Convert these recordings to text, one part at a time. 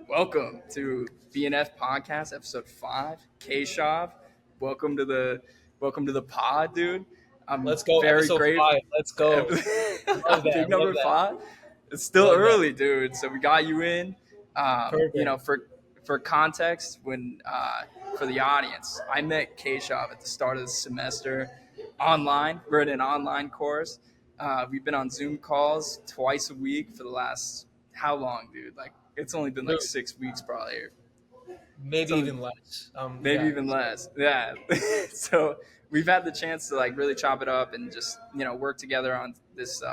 Welcome to BNF Podcast, episode 5. Keshav, welcome to the welcome to the pod, dude. I'm Let's go. very Episode grateful. 5. Let's go. Love that. Big Love number that. 5. It's still Love that. early, dude. So we got you in. Perfect. For context, when for the audience, I met Keshav at the start of the semester online. We're in an online course. We've been on Zoom calls twice a week for the last how long, dude? Like it's only been like Dude, 6 weeks, probably. It's maybe only, even less. maybe Yeah. even less. Yeah. So we've had the chance to like really chop it up and just work together on this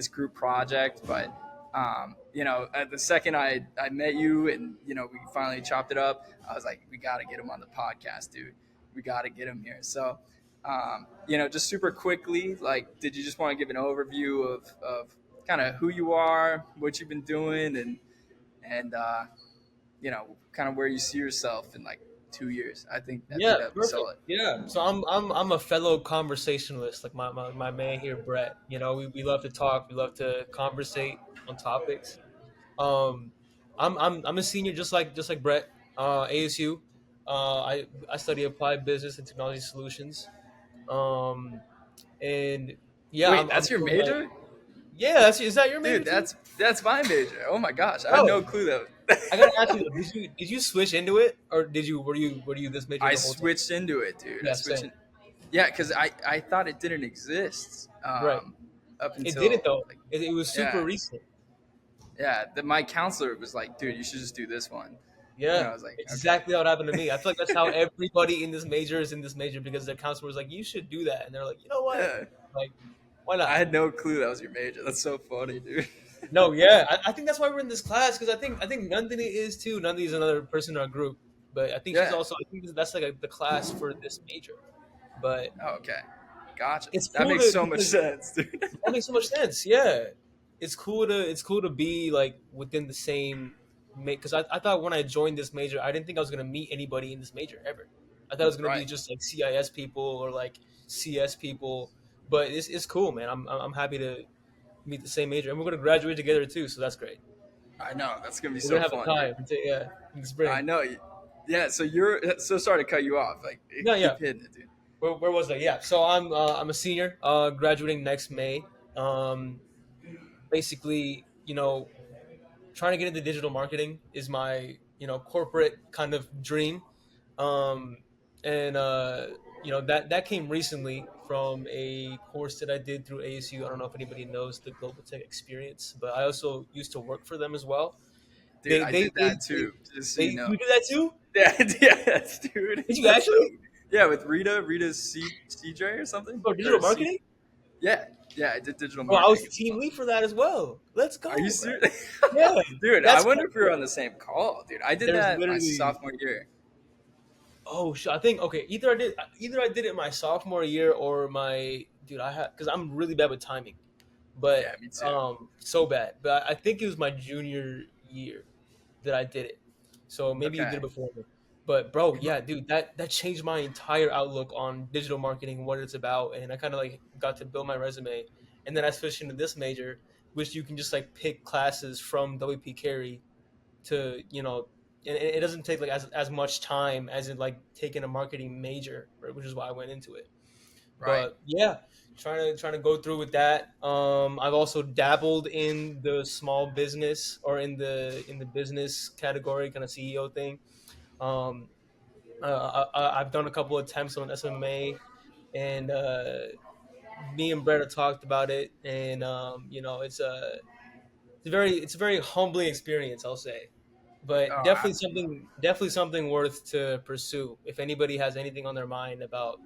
group project. But at the second I met you and we finally chopped it up, I was like, we got to get him on the podcast, dude. We got to get him here. So just super quickly, like, did you just want to give an overview of kind of who you are, what you've been doing, and kind of where you see yourself in like 2 years? I think Yeah, that'd be perfect. solid. Yeah. So I'm a fellow conversationalist, like my man here, Brett. We love to talk, we love to conversate on topics. Um I'm a senior just like Brett, ASU. I study applied business and technology solutions. Um and yeah, Wait, I'm that's your doing like major? yeah, is that your major Dude, too? that's my major. Oh my gosh, I had Bro, no clue that. I gotta ask you though, did you switch into it, or were you this major I the whole time? switched into it, dude. I Yeah, switched same. in. Yeah, because I thought it didn't exist Right. up It didn't until though. like It was super yeah recent. my counselor was like, dude, you should just do this one, and Yeah, I was like, okay, exactly what happened to me. I feel like that's how everybody in this major is in this major because their counselor was like, "You should do that," and they're like, "You know what? yeah. Like, why I not?" had no clue that was your major. That's so funny, dude. No, yeah, I think that's why we're in this class because I think Nandini is too. Nandini is another person in our group, but I think she's Yeah. also. I think that's like the class for this major. But Oh, okay. Gotcha. it's That cool makes to so much because sense, dude. that makes so much sense. Yeah, it's cool to be like within the same because I thought when I joined this major, I didn't think I was gonna meet anybody in this major ever. I thought it was gonna be Right. just like CIS people or like CS people. But it's cool, man. I'm happy to meet the same major, and we're gonna graduate together too. So that's great. I know. That's gonna be We're so gonna have a fun, dude. time, yeah, in the I spring. know. Yeah. So you're so sorry to cut you off. Like, No, yeah. keep hitting it, dude. Where was I? Yeah. So I'm a senior, graduating next May. Um, basically, trying to get into digital marketing is my corporate kind of dream. um, and that came recently from a course that I did through ASU. I don't know if anybody knows the Global Tech Experience, but I also used to work for them as well. Dude, they I they did they, that they, too. Just so they you know. you did that too? Yeah. Yes, dude. Did you That's so. actually? Yeah, with Rita's CJ or something Oh, or digital C. marketing. Yeah. Yeah, I did digital Oh, I was marketing as team well. lead for that as well. Let's Are you go, bro. serious? Yeah, Dude, I that's wonder if we were on corporate. the same call, dude. I did There's that my literally sophomore year. Oh, I think okay. Either I did it my sophomore year or my dude. I had because I'm really bad with timing, but Yeah, me too. so bad. But I think it was my junior year that I did it. So maybe you did Okay. it before me. But bro, yeah, dude, that changed my entire outlook on digital marketing, what it's about, and I kind of like got to build my resume, and then I switched into this major, which you can just like pick classes from WP Carey to and it doesn't take like as much time as in like taking a marketing major, right, which is why I went into it. Right. But yeah, trying to go through with that. I've also dabbled in the small business or in the business category kind of CEO thing. um I've done a couple of attempts on SMA, and me and Brett have talked about it, and it's a very humbling experience, I'll say, but Oh, definitely something worth to pursue. If anybody has anything on their mind about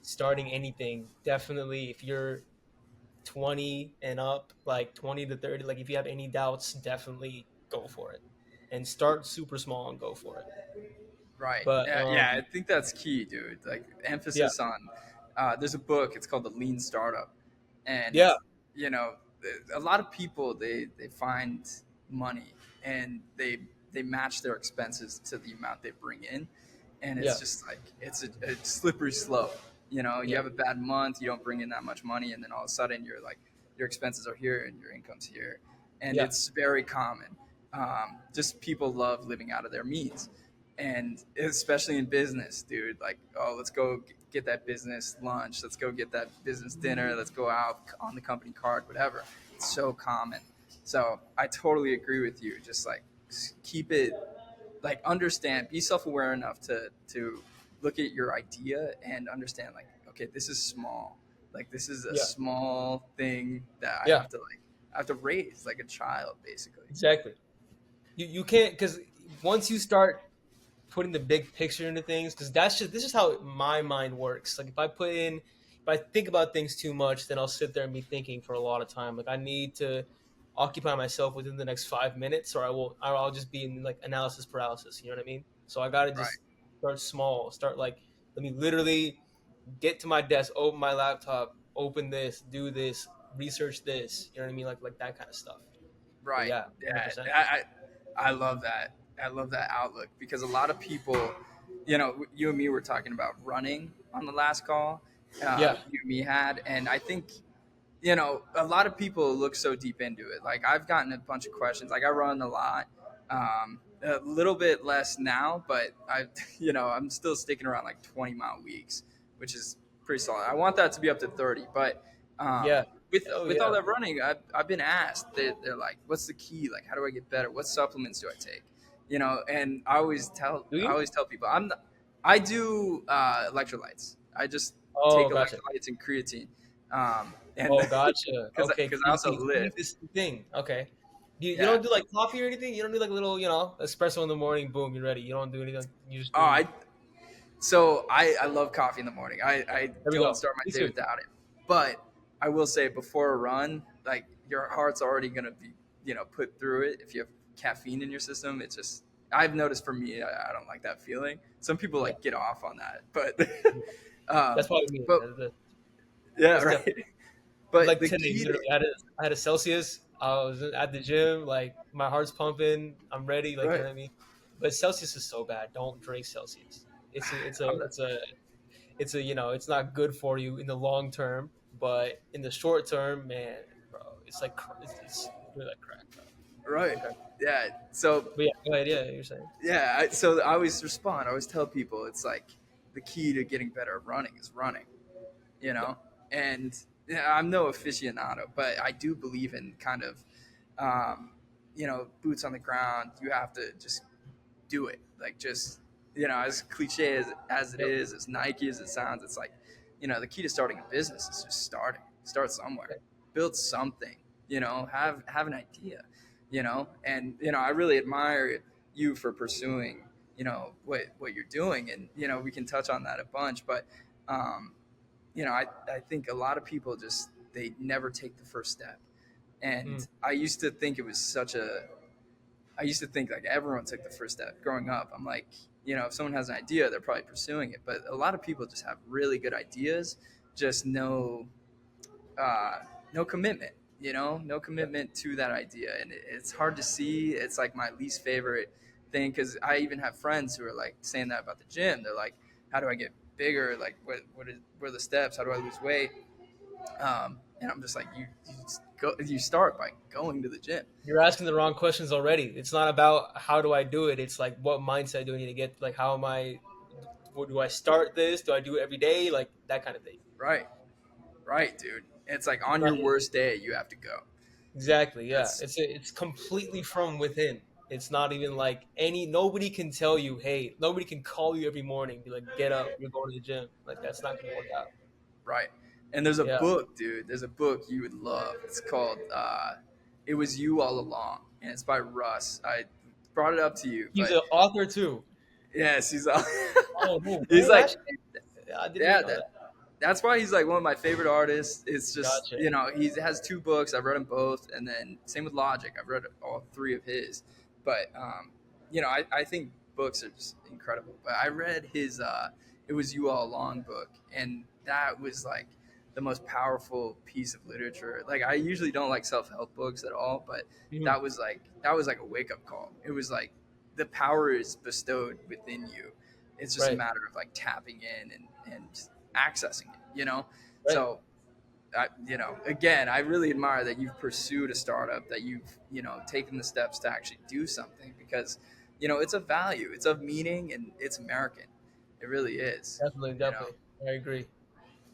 starting anything, definitely if you're 20 and up, like 20 to 30, like if you have any doubts, definitely go for it and start super small and go for it. right. But Yeah, I think that's key, dude. Like yeah, emphasis on. There's a book. It's called The Lean Startup, and yeah, you know, a lot of people they find money and they match their expenses to the amount they bring in, and yeah, it's just like it's a slippery slope. You yeah, have a bad month, you don't bring in that much money, and then all of a sudden you're like your expenses are here and your income's here, and yeah, it's very common. just people love living out of their means, and especially in business, dude. Like, oh, let's go get that business lunch. Let's go get that business dinner. Let's go out on the company card, whatever. It's so common. So I totally agree with you. Just like keep it, like understand, be self-aware enough to look at your idea and understand, like, okay, this is small. Like, this is a Yeah. small thing that Yeah. I have to raise like a child, basically. Exactly. You can't, because once you start putting the big picture into things, because that's just this is how my mind works. Like if I think about things too much, then I'll sit there and be thinking for a lot of time. Like I need to occupy myself within the next 5 minutes, or I'll just be in like analysis paralysis. You know what I mean? So I got to Right, just start small. Start like, let me literally get to my desk, open my laptop, open this, do this, research this. You know what I mean? Like that kind of stuff. But right. yeah, 100%. Yeah, I love that. I love that outlook, because a lot of people, you and me were talking about running on the last call, Yeah, you and me had, and I think, a lot of people look so deep into it. Like, I've gotten a bunch of questions. Like, I run a lot, a little bit less now, but I'm still sticking around like 20-mile weeks, which is pretty solid. I want that to be up to 30, but yeah. Oh with all yeah. that running, I've been asked. They're like, "What's the key? Like, how do I get better? What supplements do I take?" And Do I you? always tell people, I do electrolytes. I just take Oh, gotcha. electrolytes and creatine, and Oh, gotcha. Okay, because I also creatine lift. is the thing. Okay. You Yeah. don't do like coffee or anything? You don't do like a little, espresso in the morning, boom, you're ready. You don't do anything. You just Oh, do. I love coffee in the morning. I There we don't go. start my Me day too. without it. But I will say, before a run, like, your heart's already gonna be, put through it. If you have caffeine in your system, it's just, I've noticed for me, I don't like that feeling. Some people Yeah. like get off on that, but That's what I mean. but yeah, That's right. definitely But like the today. key to Literally, I had a Celsius. I was at the gym, like my heart's pumping. I'm ready. Like you right, know what I mean. But Celsius is so bad. Don't drink Celsius. I'm not, It's not good for you in the long term, but in the short term, man, bro, it's like it's really like crack, bro. right. Okay, Yeah. So but yeah, go ahead. Yeah, you're saying. yeah, so I always respond. I always tell people, it's like, the key to getting better at running is running. you Yeah, know and yeah, I'm no aficionado, but I do believe in kind of, um, boots on the ground. You have to just do it, like, just, as cliche as it yep, is, as Nike as it sounds, it's like, the key to starting a business is just start somewhere, yeah. build something, have an idea, and I really admire you for pursuing, what you're doing, and we can touch on that a bunch, but um, I think a lot of people just, they never take the first step. Mm, And I used to think like everyone took the first step growing up. I'm like, if someone has an idea, they're probably pursuing it. But a lot of people just have really good ideas, just uh, no commitment, no yeah. commitment to that idea. And it's hard to see. It's like my least favorite thing, because I even have friends who are like saying that about the gym. They're like, how do I get bigger? Like, what are the steps? How do I lose weight? And I'm just like, you start by going to the gym. You're asking the wrong questions already. It's not about how do I do it. It's like what mindset do I need to get? Like how am I? Do I start this? Do I do it every day? Like that kind of thing. Right, right, dude. It's like, It's on not your worst day, you have to go. exactly, yeah. That's It's completely from within. It's not even like any nobody can tell you, hey, nobody can call you every morning, be like, get up, you're going to the gym. Like that's not gonna work out. right. And there's a Yeah. book, dude. There's a book you would love. It's called "It Was You All Along," and it's by Russ. I brought it up to you, He's but an author too. yes, Oh no he's way, like, actually. I didn't even yeah, know that. that's why he's like one of my favorite artists. It's just, Gotcha. he has two books. I've read them both, and then same with Logic. I've read all three of his. But I think books are just incredible. But I read his "It Was You All Along" book, and that was like the most powerful piece of literature. Like, I usually don't like self help books at all, but Mhm. that was like a wake up call. It was like, the power is bestowed within you. It's just a Right. matter of like tapping in and accessing it. Right. So again, I really admire that you've pursued a startup, that you've, taken the steps to actually do something, because, it's of value, it's of meaning, and it's American. It really is, Definitely, you know. definitely. I agree.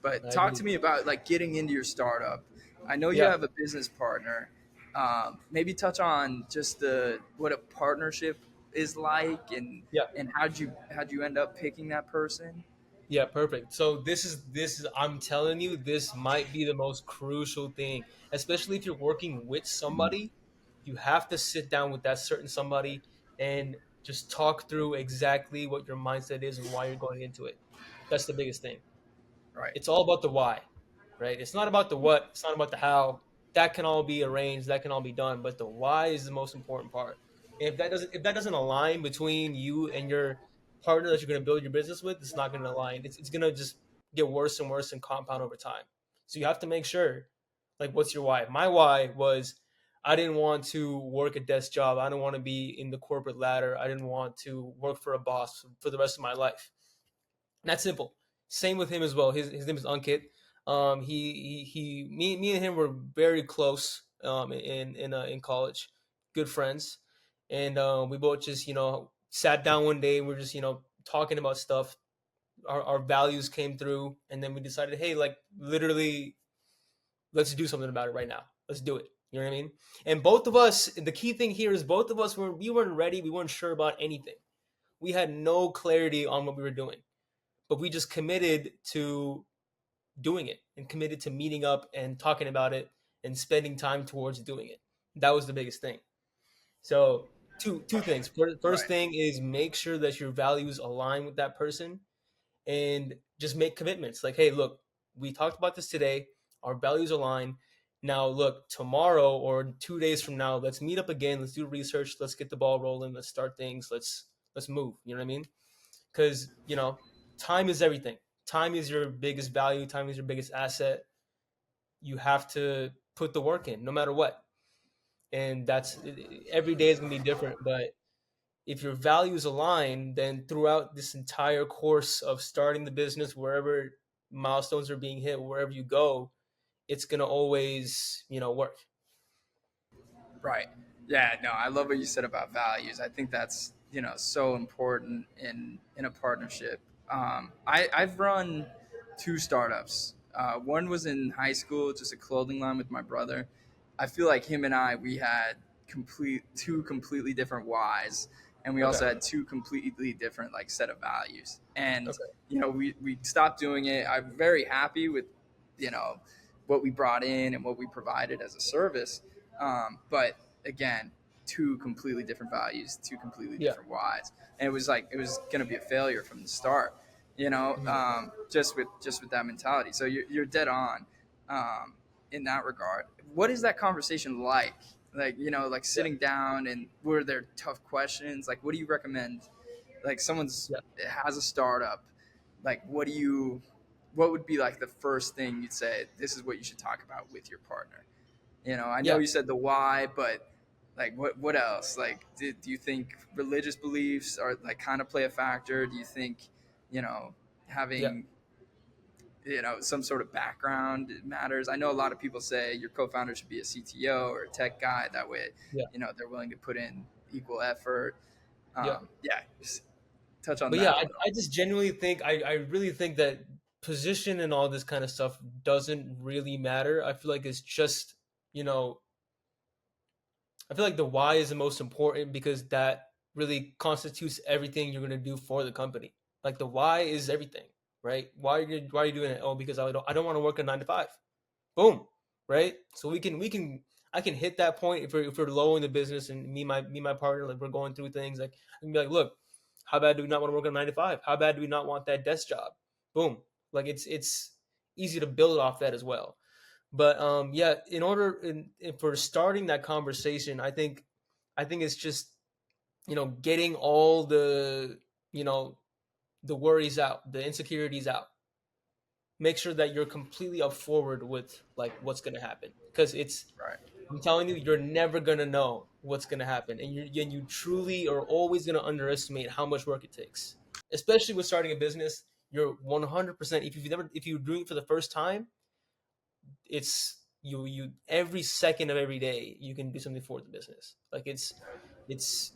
But I talk to agree. me about like getting into your startup. I know you Yeah, have a business partner. Maybe touch on just the what a partnership is like, yeah. and how'd you end up picking that person? Yeah, perfect. So this is I'm telling you, this might be the most crucial thing, especially if you're working with somebody. You have to sit down with that certain somebody and just talk through exactly what your mindset is and why you're going into it. That's the biggest thing. Right, It's all about the why, right? It's not about the what, it's not about the how. That can all be arranged, that can all be done, but the why is the most important part. And if that doesn't align between you and your partner that you're going to build your business with, it's not going to align. It's going to just get worse and worse and compound over time. So you have to make sure, like, what's your why? My why was I didn't want to work a desk job. I didn't want to be in the corporate ladder. I didn't want to work for a boss for the rest of my life. That's simple. Same with him as well. His name is Ankit. Me and him were very close. In college, good friends, and we both just sat down one day. And we are just talking about stuff. Our values came through, and then we decided, hey, like literally, let's do something about it right now. Let's do it. You know what I mean? And both of us. The key thing here is both of us we weren't ready. We weren't sure about anything. We had no clarity on what we were doing, but we just committed to doing it and committed to meeting up and talking about it and spending time towards doing it. That was the biggest thing. So two things. First right, thing is make sure that your values align with that person and just make commitments. Like, hey, look, we talked about this today. Our values align. Now, look, tomorrow or 2 days from now, let's meet up again. Let's do research. Let's get the ball rolling. Let's start things. Let's move. You know what I mean? Because time is everything. Time is your biggest value. Time is your biggest asset. You have to put the work in no matter what, and that's every day is going to be different. But if your values align, then throughout this entire course of starting the business, wherever milestones are being hit, wherever you go, it's going to always work. right. Yeah, no, I love what you said about values. I think that's so important in a partnership. I've run two startups. One was in high school, just a clothing line with my brother. I feel like him and we had two completely different whys, and we Okay. also had two completely different like set of values. And Okay. we stopped doing it. I'm very happy with you know what we brought in and what we provided as a service. But again, two completely different values, two completely Yeah. different whys, and it was going to be a failure from the start. Mhm. Just with that mentality. So you're dead on um, in that regard. What is that conversation like? Like like Yeah. sitting down, and were there tough questions? Like, what do you recommend? Like, someone's Yeah. has a startup. Like, what would be like the first thing you'd say? This is what you should talk about with your partner. I know Yeah. you said the why, but like what else? Like, do you think religious beliefs are like kind of play a factor? Do you think, you know, Yeah. having some sort of background matters? I know a lot of people say your co-founder should be a CTO or a tech guy. That way, Yeah. they're willing to put in equal effort. Yeah. Yeah, just touch on But yeah, that a I little. just genuinely think I really think that position and all this kind of stuff doesn't really matter. I feel like it's just, you know, I feel like the why is the most important because that really constitutes everything you're gonna do for the company. Like the why is everything, right? Why are you doing it? Oh, because I don't want to work a 9 to 5. Boom, right? So we can I can hit that point if we're low in the business and me and my partner like we're going through things like I can be like, look, how bad do we not want to work a 9 to 5? How bad do we not want that desk job? Boom, like it's easy to build off that as well. But yeah, for starting that conversation, I think it's just getting all you know the worries out, the insecurities out. Make sure that you're completely up forward with like what's gonna happen because it's Right. I'm telling you, you're never gonna know what's gonna happen, and you truly are always gonna underestimate how much work it takes, especially with starting a business. You're 100% if you're doing it for the first time, it's you every second of every day you can do something for the business. Like it's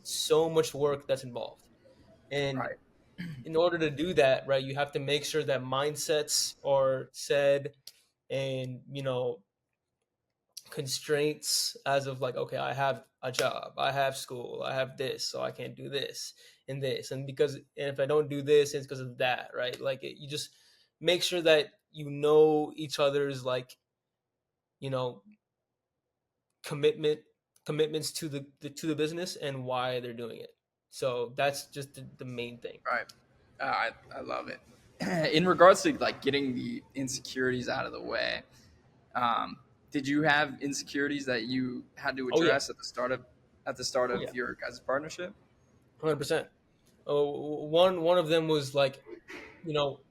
so much work that's involved. And Right. in order to do that, right, you have to make sure that mindsets are said, and constraints as of like, okay, I have a job, I have school, I have this, so I can't do this and this, and if I don't do this, it's because of that, right? Like you just make sure that each other's like you know commitment commitments to the business and why they're doing it. So that's just the main thing. Right. I love it. In regards to like getting the insecurities out of the way, um, did you have insecurities that you had to Oh yeah. address at the start Oh of yeah. your guys' partnership? 100%. Oh, one of them was like,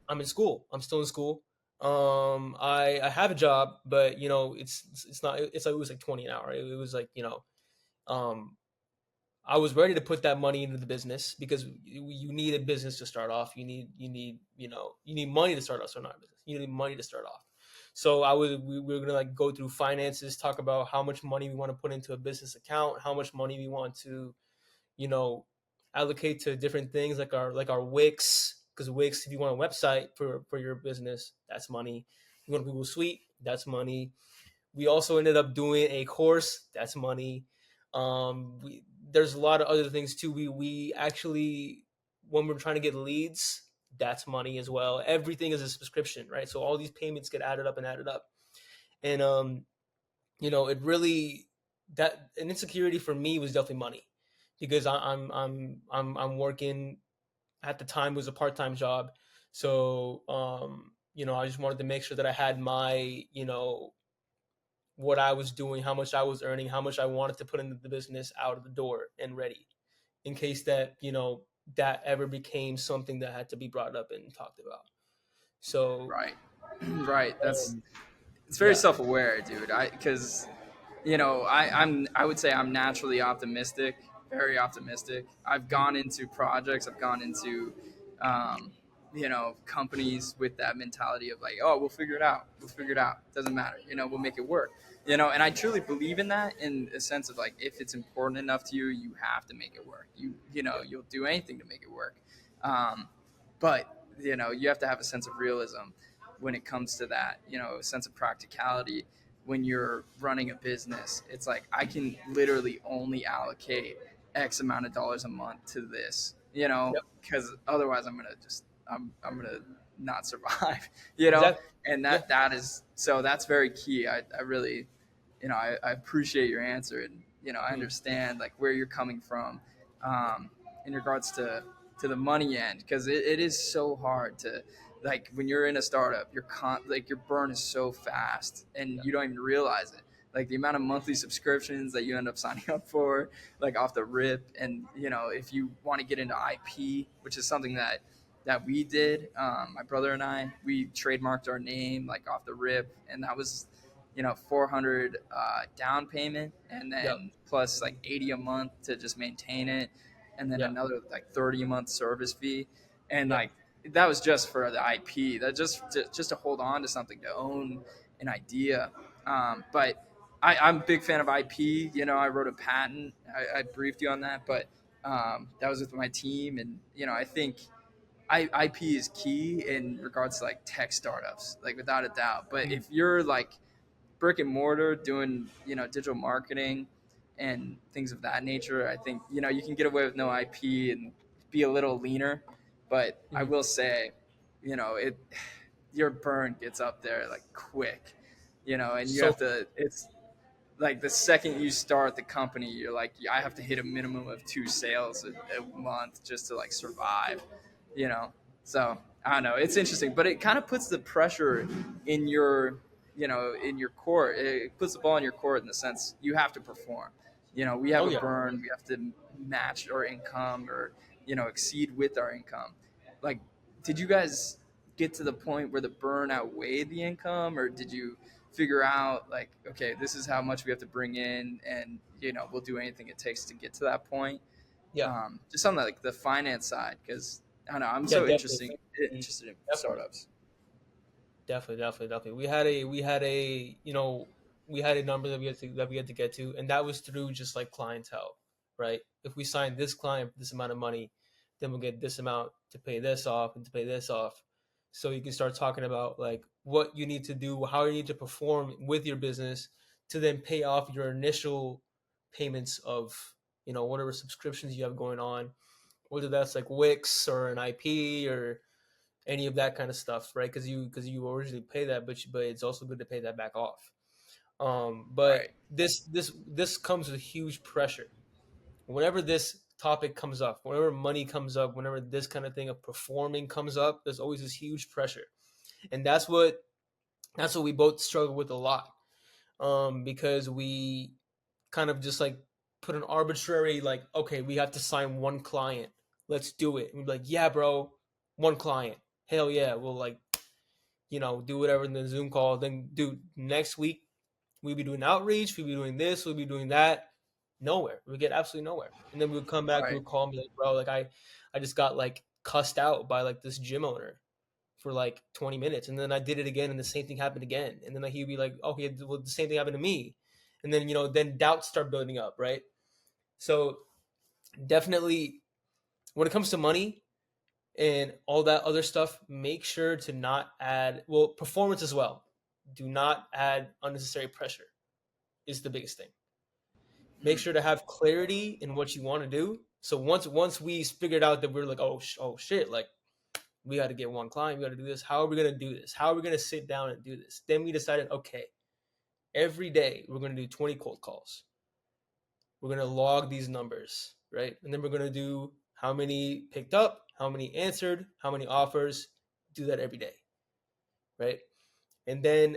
I'm in school. I'm still in school. I have a job, but it's not. It's like, it was like 20 an hour. It was like, um, I was ready to put that money into the business because you need a business to start off. You need money to start off. So not a business. You need money to start off. So we were gonna like go through finances, talk about how much money we want to put into a business account, how much money we want to you know allocate to different things like our Wix, because Wix, if you want a website for your business, that's money. If you want a Google Suite, that's money. We also ended up doing a course, that's money. There's a lot of other things too. We actually, when we're trying to get leads, that's money as well. Everything is a subscription, right? So all these payments get added up and added up. And it really, that an insecurity for me was definitely money, because I'm working. At the time, it was a part-time job. So I just wanted to make sure that I had my what I was doing, how much I was earning, how much I wanted to put into the business out of the door and ready, in case that that ever became something that had to be brought up and talked about. So Right. Right. That's um, it's very yeah. self aware, dude. Because I would say I'm naturally optimistic, very optimistic. I've Mhm. gone into projects, I've gone into um, companies with that mentality of like, oh, we'll figure it out, doesn't matter, we'll make it work. And I truly believe in that, in a sense of like, if it's important enough to you, you have to make it work. Yeah. You'll do anything to make it work. Um, but you have to have a sense of realism when it comes to that, a sense of practicality. When you're running a business, it's like, I can literally only allocate X amount of dollars a month to this, Yep. because otherwise I'm gonna not survive, Exactly. and Yeah. that is, so that's very key. I really, I appreciate your answer, and I Mhm. understand like where you're coming from, um, in regards to the money end, because it is so hard to, like, when you're in a startup, like your burn is so fast and Yeah. you don't even realize it. Like the amount of monthly subscriptions that you end up signing up for, like off the rip. And if you want to get into IP, which is something that we did, my brother and we trademarked our name like off the rip, and that was 400 down payment, and Yep. then plus like 80 a month to just maintain it, and then Yeah. another like 30 a month service fee. And Yeah. like, that was just for the IP. That just to hold on to something, to own an idea. But I'm a big fan of IP. I wrote a patent. I briefed you on that, but that was with my team, and I think IP is key in regards to like tech startups, like without a doubt. But Mhm. if you're like brick and mortar doing digital marketing and things of that nature, I think you can get away with no IP and be a little leaner. But I Mhm. will say, it your burn gets up there like quick, and you So have to. It's like the second you start the company, you're like, I have to hit a minimum of 2 sales a month just to like survive, you know. So I don't know. It's interesting, but it kind of puts the pressure in your, in your court. It puts the ball in your court in the sense you have to perform. We have oh a yeah. burn. We have to match our income, or exceed with our income. Like, did you guys get to the point where the burn outweighed the income, or did you figure out like, okay, this is how much we have to bring in, and we'll do anything it takes to get to that point? Yeah. Just on like the finance side, because I don't know, I'm Yeah. so Definitely. interesting Mhm. interested in Definitely. startups. definitely. We had a number that we had to get to, and that was through just like clientele, right? If we sign this client for this amount of money, then we'll get this amount to pay this off and to pay this off. So you can start talking about like what you need to do, how you need to perform with your business to then pay off your initial payments of whatever subscriptions you have going on, whether that's like Wix or an IP or any of that kind of stuff, right? Because you originally pay that, but it's also good to pay that back off. But Right. this comes with huge pressure. Whenever this topic comes up, whenever money comes up, whenever this kind of thing of performing comes up, there's always this huge pressure, and that's what we both struggle with a lot. Because we kind of just like put an arbitrary like, okay, we have to sign one client, let's do it. And we'd be like, yeah, bro, one client, hell yeah, we'll like do whatever in the Zoom call. Then do next week we'll be doing outreach, we'll be doing this, we'll be doing that. Nowhere. We get absolutely nowhere. And then we would come back, we Right. would call me like, bro, like I just got like cussed out by like this gym owner for like 20 minutes. And then I did it again and the same thing happened again. And then like, he'd be like, okay, well, the same thing happened to me. And then, then doubts start building up, right? So definitely when it comes to money and all that other stuff, make sure to not add, well, performance as well. Do not add unnecessary pressure is the biggest thing. Make Mm. sure to have clarity in what you want to do. So once we figured out that we're like, oh shit, like we got to get one client, we got to do this. How are we gonna do this? How are we gonna sit down and do this? Then we decided, okay, every day we're gonna do 20 cold calls. We're gonna log these numbers, right? And then we're gonna do how many picked up, how many answered, how many offers. Do that every day, right? And then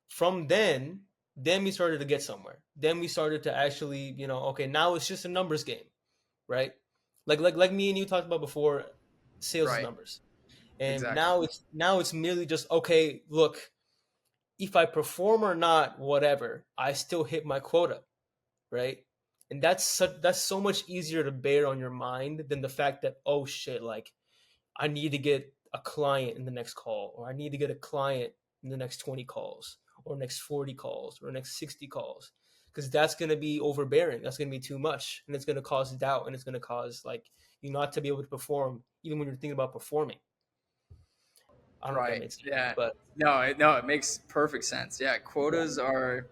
from then we started to get somewhere. Then we started to actually, okay, now it's just a numbers game, right? Like me and you talked about before, sales is Right. numbers. And Exactly. now it's merely just, okay, look, if I perform or not, whatever, I still hit my quota, right? And that's so much easier to bear on your mind than the fact that, oh shit, like I need to get a client in the next call, or I need to get a client in the next 20 calls, or next 40 calls, or next 60 calls. Because that's going to be overbearing. That's going to be too much. And it's going to cause doubt. And it's going to cause, like, you not to be able to perform, even when you're thinking about performing. I don't know if that Right. makes sense. Yeah. But No, it makes perfect sense. Yeah, yeah, quotas are.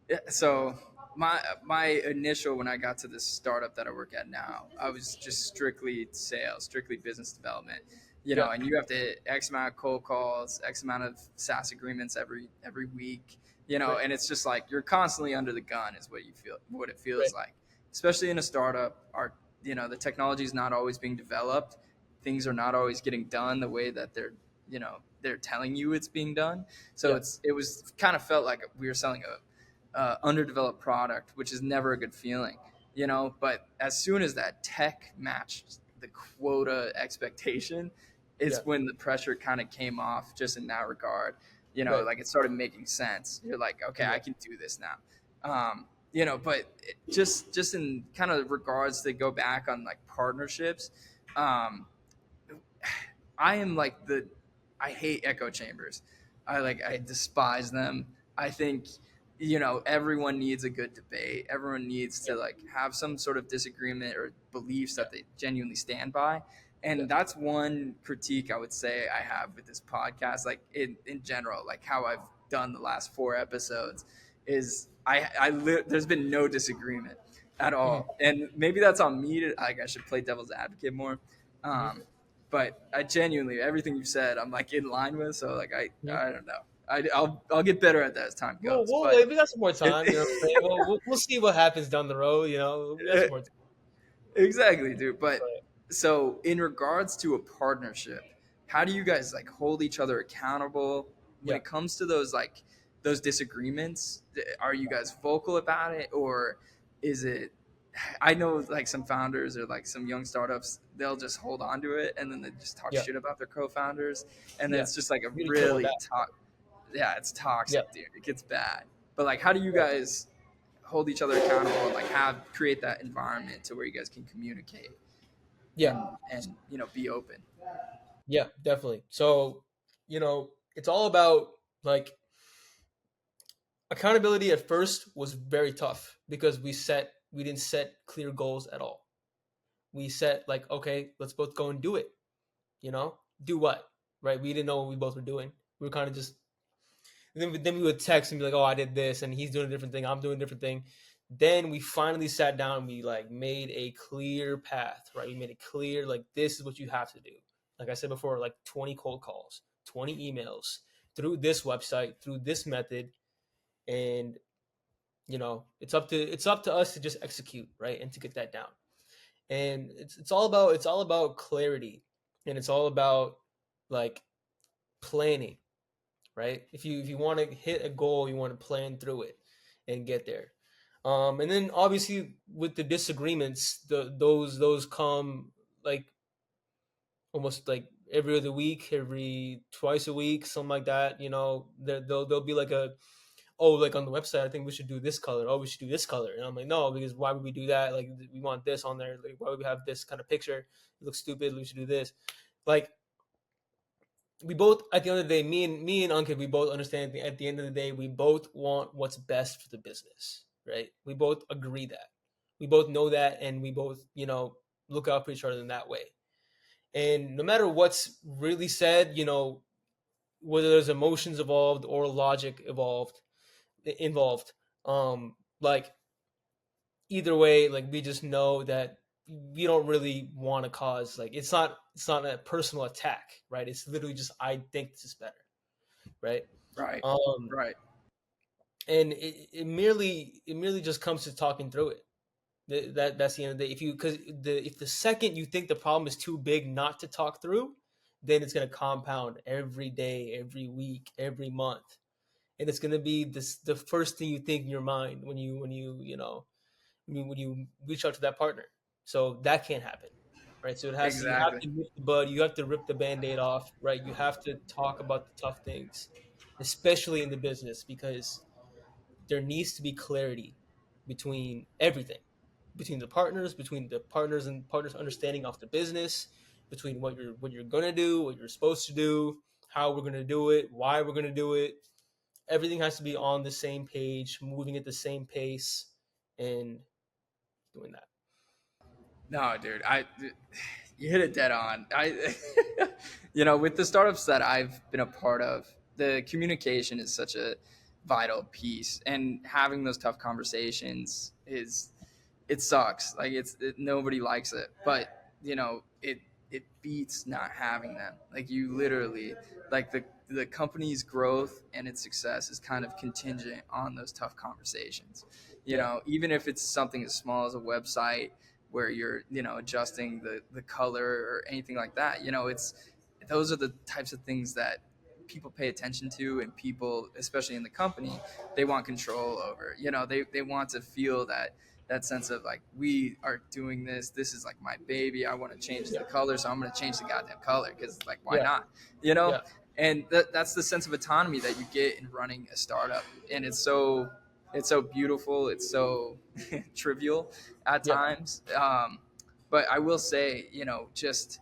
Yeah, so my initial when I got to this startup that I work at now, I was just strictly sales, strictly business development. yeah, And you have to hit X amount of cold calls, X amount of SaaS agreements every week. right, And it's just like you're constantly under the gun, is what it right, feels like. Especially in a startup, the technology is not always being developed. Things are not always getting done the way that they're telling you it's being done. So yeah, it was kind of felt like we were selling a underdeveloped product, which is never a good feeling. But as soon as that tech matched the quota expectation, yeah, is when the pressure kind of came off, just in that regard. right, Like it started making sense. You're like, okay, yeah, I can do this now. But just in kind of regards to go back on like partnerships, um, I am like I hate echo chambers. I despise them. I think everyone needs a good debate. Everyone needs yeah, to like have some sort of disagreement or beliefs yeah, that they genuinely stand by. yeah, And that's one critique I would say I have with this podcast, like in general, like how I've done the last 4 episodes, is there's been no disagreement at mm-hmm, all, and maybe that's on me to like I should play devil's advocate more. mm-hmm, But I genuinely everything you've said I'm like in line with. So like mm-hmm. I don't know. I'll get better at that as time goes. We'll But wait. We got some more it, time. You know what I'm saying? We'll see what happens down the road. We got some more time. exactly, dude. But But so in regards to a partnership, how do you guys like hold each other accountable when yeah, it comes to those disagreements? Are you guys vocal about it, or is it? I know like some founders or like some young startups, they'll just hold on to it and then they just talk yeah, shit about their co-founders, and then yeah. it's just like a Really careful with really that. yeah, it's Yeah, toxic, dude. It gets bad. But like, how do you yeah, guys hold each other accountable and like create that environment to where you guys can communicate yeah, and be open? yeah. Definitely. So, it's all about like accountability. At first was very tough because we didn't set clear goals at all. We set like, okay, let's both go and do it. You know, do what? Right? We didn't know what we both were doing. We were kind of just then we would text and be like, oh, I did this, and he's doing a different thing, I'm doing a different thing. Then we finally sat down and we like made a clear path, right? We made it clear, like, this is what you have to do. Like I said before, like 20 cold calls, 20 emails through this website, through this method. And it's up to us to just execute, right? And to get that down. And it's all about clarity, and it's all about like planning, right? If you want to hit a goal, you want to plan through it and get there. And then obviously with the disagreements, those come like almost like every other week, every twice a week, something like that. There'll be like oh, like on the website, I think we should do this color. Oh, we should do this color. And I'm like, no, because why would we do that? Like, we want this on there. Like, why would we have this kind of picture? It looks stupid. We should do this. Like, we both, at the end of the day, me and Ankit, we both understand at the end of the day, we both want what's best for the business, right? We both agree that. We both know that, and we both, look out for each other in that way. And no matter what's really said, whether there's emotions involved or logic involved, like, either way, like, we just know that we don't really want to cause, like, it's not a personal attack, right? It's literally just, I think this is better, right? Right. um Right. and it merely just comes to talking through it. That's the end of the day. If the second you think the problem is too big not to talk through, then it's going to compound every day, every week, every month. And it's going to be the first thing you think in your mind when you reach out to that partner. So that can't happen, right? So you have Exactly. to nip the bud, you have to rip the band-aid off, right? You have to talk about the tough things, especially in the business, because there needs to be clarity between everything, between the partners and partners understanding of the business, between what you're gonna do, what you're supposed to do, how we're gonna do it, why we're gonna do it. Everything has to be on the same page, moving at the same pace, and doing that. No, dude, you hit it dead on. With the startups that I've been a part of, the communication is such a vital piece, and having those tough conversations it sucks. Like nobody likes it, but it beats not having them. Like you literally, like the company's growth and its success is kind of contingent on those tough conversations. Yeah, Even if it's something as small as a website where you're adjusting the color or anything like that. It's those are the types of things that people pay attention to, and people, especially in the company, they want control over. They want to feel that sense of like, we are doing this is like my baby. I want to change the yeah, color, so I'm going to change the goddamn color, because like, why yeah, not? you know yeah, and that's the sense of autonomy that you get in running a startup, and it's so beautiful, it's so trivial at yeah, times. But I will say, just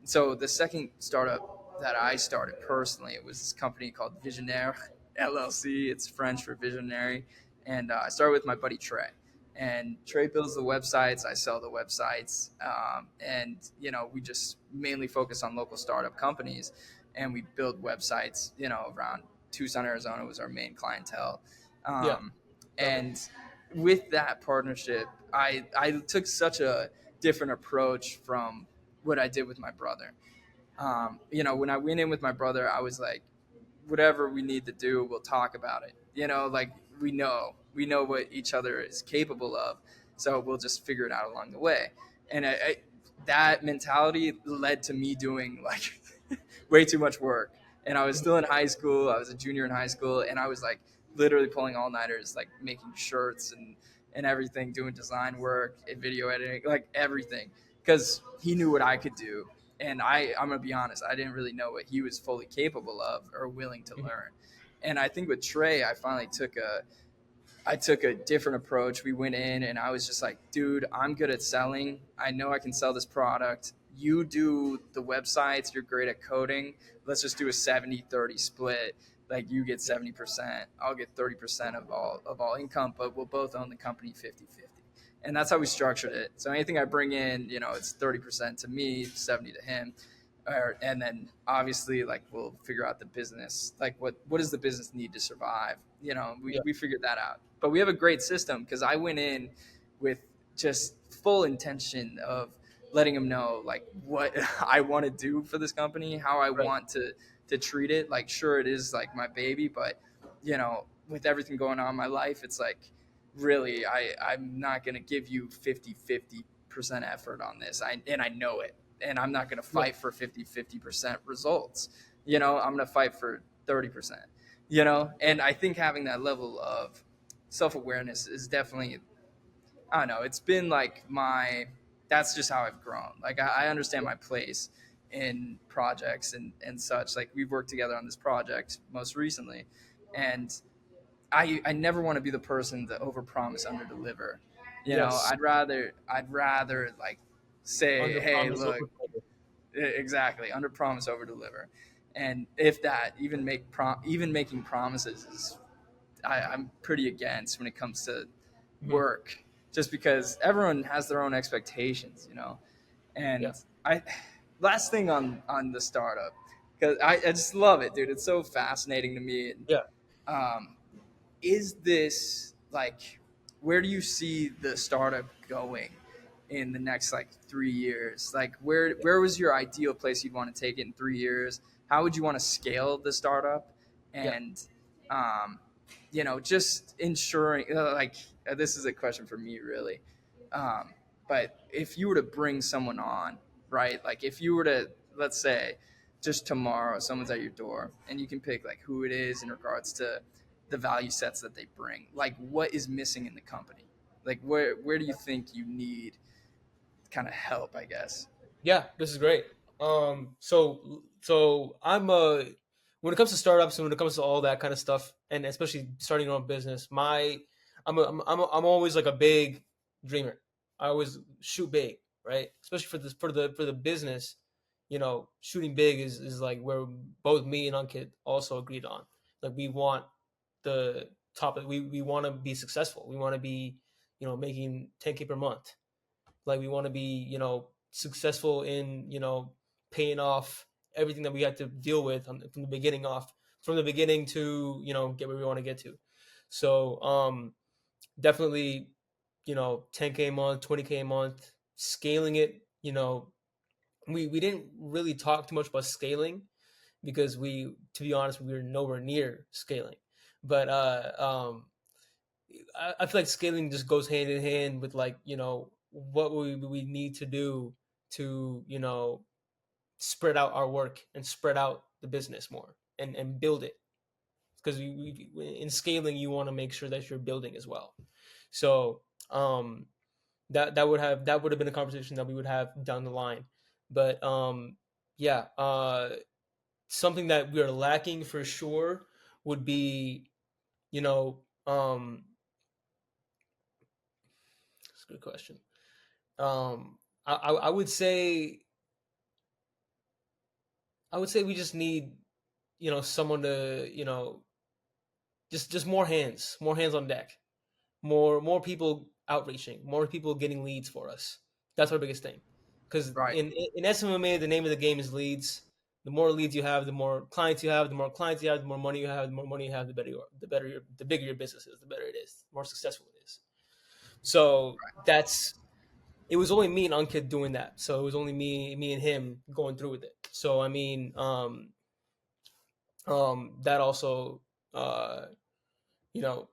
so the second startup that I started personally, it was this company called Visionaire LLC. It's French for visionary. And I started with my buddy Trey. And Trey builds the websites, I sell the websites. And, we just mainly focus on local startup companies. And we build websites, around Tucson, Arizona was our main clientele. yeah. Um, Love it. and with that partnership, I took such a different approach from what I did with my brother. When I went in with my brother, I was like, whatever we need to do, we'll talk about it. Like we know what each other is capable of, so we'll just figure it out along the way. And that mentality led to me doing like way too much work. And I was still in high school. I was a junior in high school, and I was like literally pulling all nighters, like making shirts and everything, doing design work and video editing, like everything, because he knew what I could do, and I'm gonna be honest, I didn't really know what he was fully capable of or willing to Mhm. learn. And I think with Trey, I finally took a different approach. We went in and I was just like, dude, I'm good at selling. I know I can sell this product. you do the websites, you're great at coding, let's just do a 70-30 split. Like you get Yeah. 70%, I'll get 30% of all income, but we'll both own the company 50-50. And that's how we structured it. So anything I bring in, it's 30% to me, 70 to him. And then obviously like we'll figure out the business, like what does the business need to survive. Yeah. We figured that out, but we have a great system because I went in with just full intention of letting them know like what I want to do for this company, how I Right. want to treat it. Like sure, it is like my baby, but with everything going on in my life, it's like really I'm not going to give you 50-50% effort on this. I know it, and I'm not going to Yeah. fight for 50-50% results. I'm going to fight for 30%. And I think having that level of self-awareness is definitely, I don't know, it's been like that's just how I've grown. Like I understand Yeah. my place in projects and such. Like we've worked together on this project most recently, and I never want to be the person to overpromise, underdeliver. Yes. I'd rather like say, Under hey, promise, look, over deliver. exactly, under promise, over deliver. And if that even making promises is I'm pretty against when it comes to Mhm. work, just because everyone has their own expectations. Yeah. And I last thing on the startup, because I just love it, dude. It's so fascinating to me. And Yeah. um, is this like where do you see the startup going in the next like 3 years? Like where was your ideal place you'd want to take it in 3 years? How would you want to scale the startup? Yeah. And just ensuring like this is a question for me really. um, but if you were to bring someone on, right, like if you were to, let's say, just tomorrow someone's at your door and you can pick like who it is in regards to the value sets that they bring, like what is missing in the company, like where do you think you need kind of help, I guess. Yeah, this is great. So I'm when it comes to startups and when it comes to all that kind of stuff, and especially starting your own business, I'm always like a big dreamer. I always shoot big, right? Especially for the business, shooting big is like where both me and Ankit also agreed on. Like we want the top. We want to be successful. We want to be making 10K per month. Like we want to be successful in paying off everything that we had to deal with from the beginning to get where we want to get to. So definitely 10K a month, 20K a month, scaling it. We didn't really talk too much about scaling because to be honest, we were nowhere near scaling. But I feel like scaling just goes hand in hand with like what we need to do to spread out our work and spread out the business more and build it, because in scaling you want to make sure that you're building as well. So um that would have been a conversation that we would have down the line. But yeah, something that we are lacking for sure would be you know it's a good question. I would say we just need someone to just more hands on deck, more people outreaching, more people getting leads for us. That's our biggest thing, because Right. in SMMA the name of the game is leads. The more leads you have, the more clients you have. The more clients you have, the more money you have. The more money you have, the better you are. The bigger your business is, the better it is. The more successful it is. So that's it was only me and Ankit doing that. So it was only me and him going through with it. So I mean, that also, uh, you know,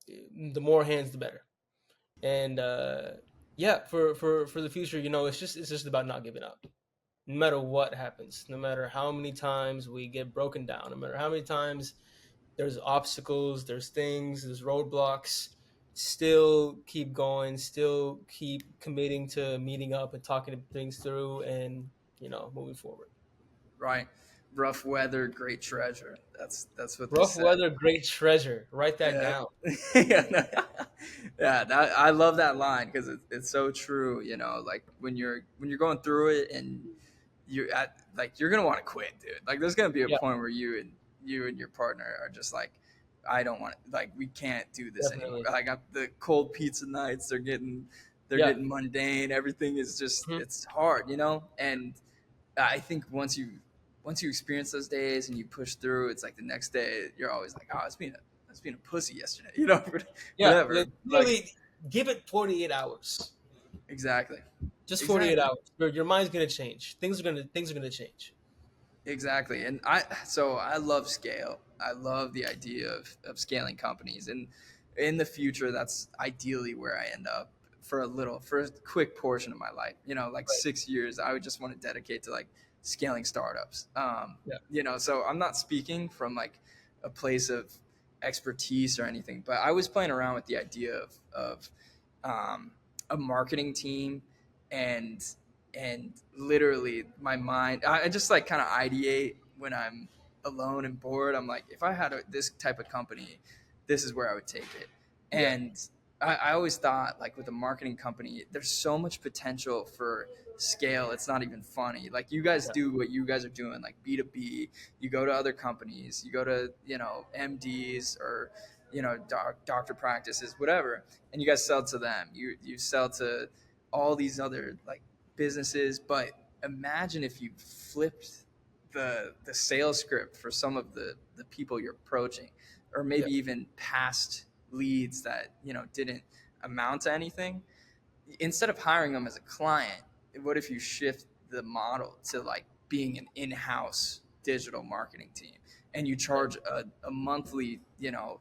the more hands, the better. And yeah, for the future, it's just about not giving up. No matter what happens, no matter how many times we get broken down, no matter how many times there's obstacles, there's roadblocks, still keep going, still keep committing to meeting up and talking things through and moving forward. Right. Rough weather, great treasure. That's what they Rough said. weather, great treasure. Write that Yeah, down. yeah, yeah. I love that line because it's so true. You know, like when you're going through it and you're at like you're gonna want to quit, dude. Like there's gonna be a Yeah, point where you and your partner are just like, I don't want to. Like we can't do this anymore. definitely. Like the cold pizza nights, they're Yeah. getting mundane. Everything is just Mhm. it's hard, you know. And I think once you experience those days and you push through, it's like the next day you're always like, oh, I was being a pussy yesterday, you know, Yeah. whatever. Like Literally, give it 48 hours. exactly, Just 48 exactly. hours. Your mind's gonna change. Things are gonna change. Exactly. And I love scale. I love the idea of scaling companies. And in the future, that's ideally where I end up for a quick portion of my life. You know, like Right. 6 years, I would just want to dedicate to like scaling startups. Yeah. You know, so I'm not speaking from like a place of expertise or anything, but I was playing around with the idea of um, a marketing team and literally my mind I just like kind of ideate when I'm alone and bored. I'm like, if I had this type of company, this is where I would take it. Yeah. And I always thought like with a marketing company there's so much potential for scale, it's not even funny. Like you guys Yeah. do what you guys are doing, like B2B. You go to other companies, you go to, you know, MDs or, you know, doctor practices, whatever, and you guys sell to them. You sell to all these other like businesses. But imagine if you flipped the sales script for some of the people you're approaching, or Yeah. maybe even past leads that, you know, didn't amount to anything. Instead of hiring them as a client, what if you shift the model to like being an in-house digital marketing team, and you Yeah. charge a monthly, you know,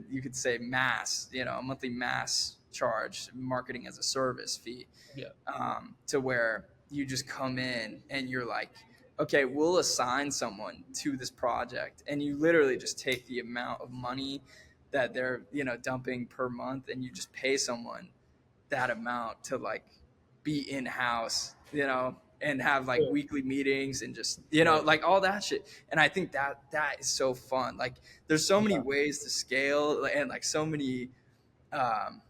you could say mass, you know, a monthly mass charge, marketing as a service fee, Yeah. to where you just come in and you're like, okay, we'll assign someone to this project, and you literally just take the amount of money that they're, you know, dumping per month, and you just pay someone that amount to like be in house, you know, and have like Sure. weekly meetings and just, you know, Right. like all that shit. And I think that is so fun. Like there's so many Yeah. ways to scale, and like so many um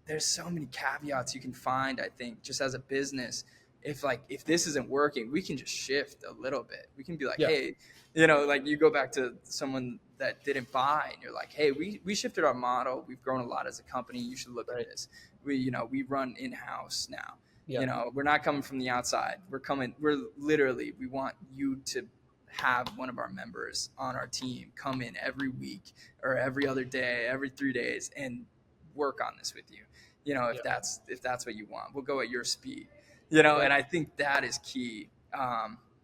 there's so many caveats you can find. I think just as a business, if like if this isn't working, we can just shift a little bit. We can be like, Yeah. hey, you know, like you go back to someone that didn't buy and you're like, hey, we shifted our model, we've grown a lot as a company, you should look at Right. this. We, you know, we run in-house now. Yeah. You know, we're not coming from the outside, we're literally, we want you to have one of our members on our team come in every week or every other day, every 3 days, and work on this with you. You know, Yeah. if that's what you want, we'll go at your speed. You know, Right. and I think that is key,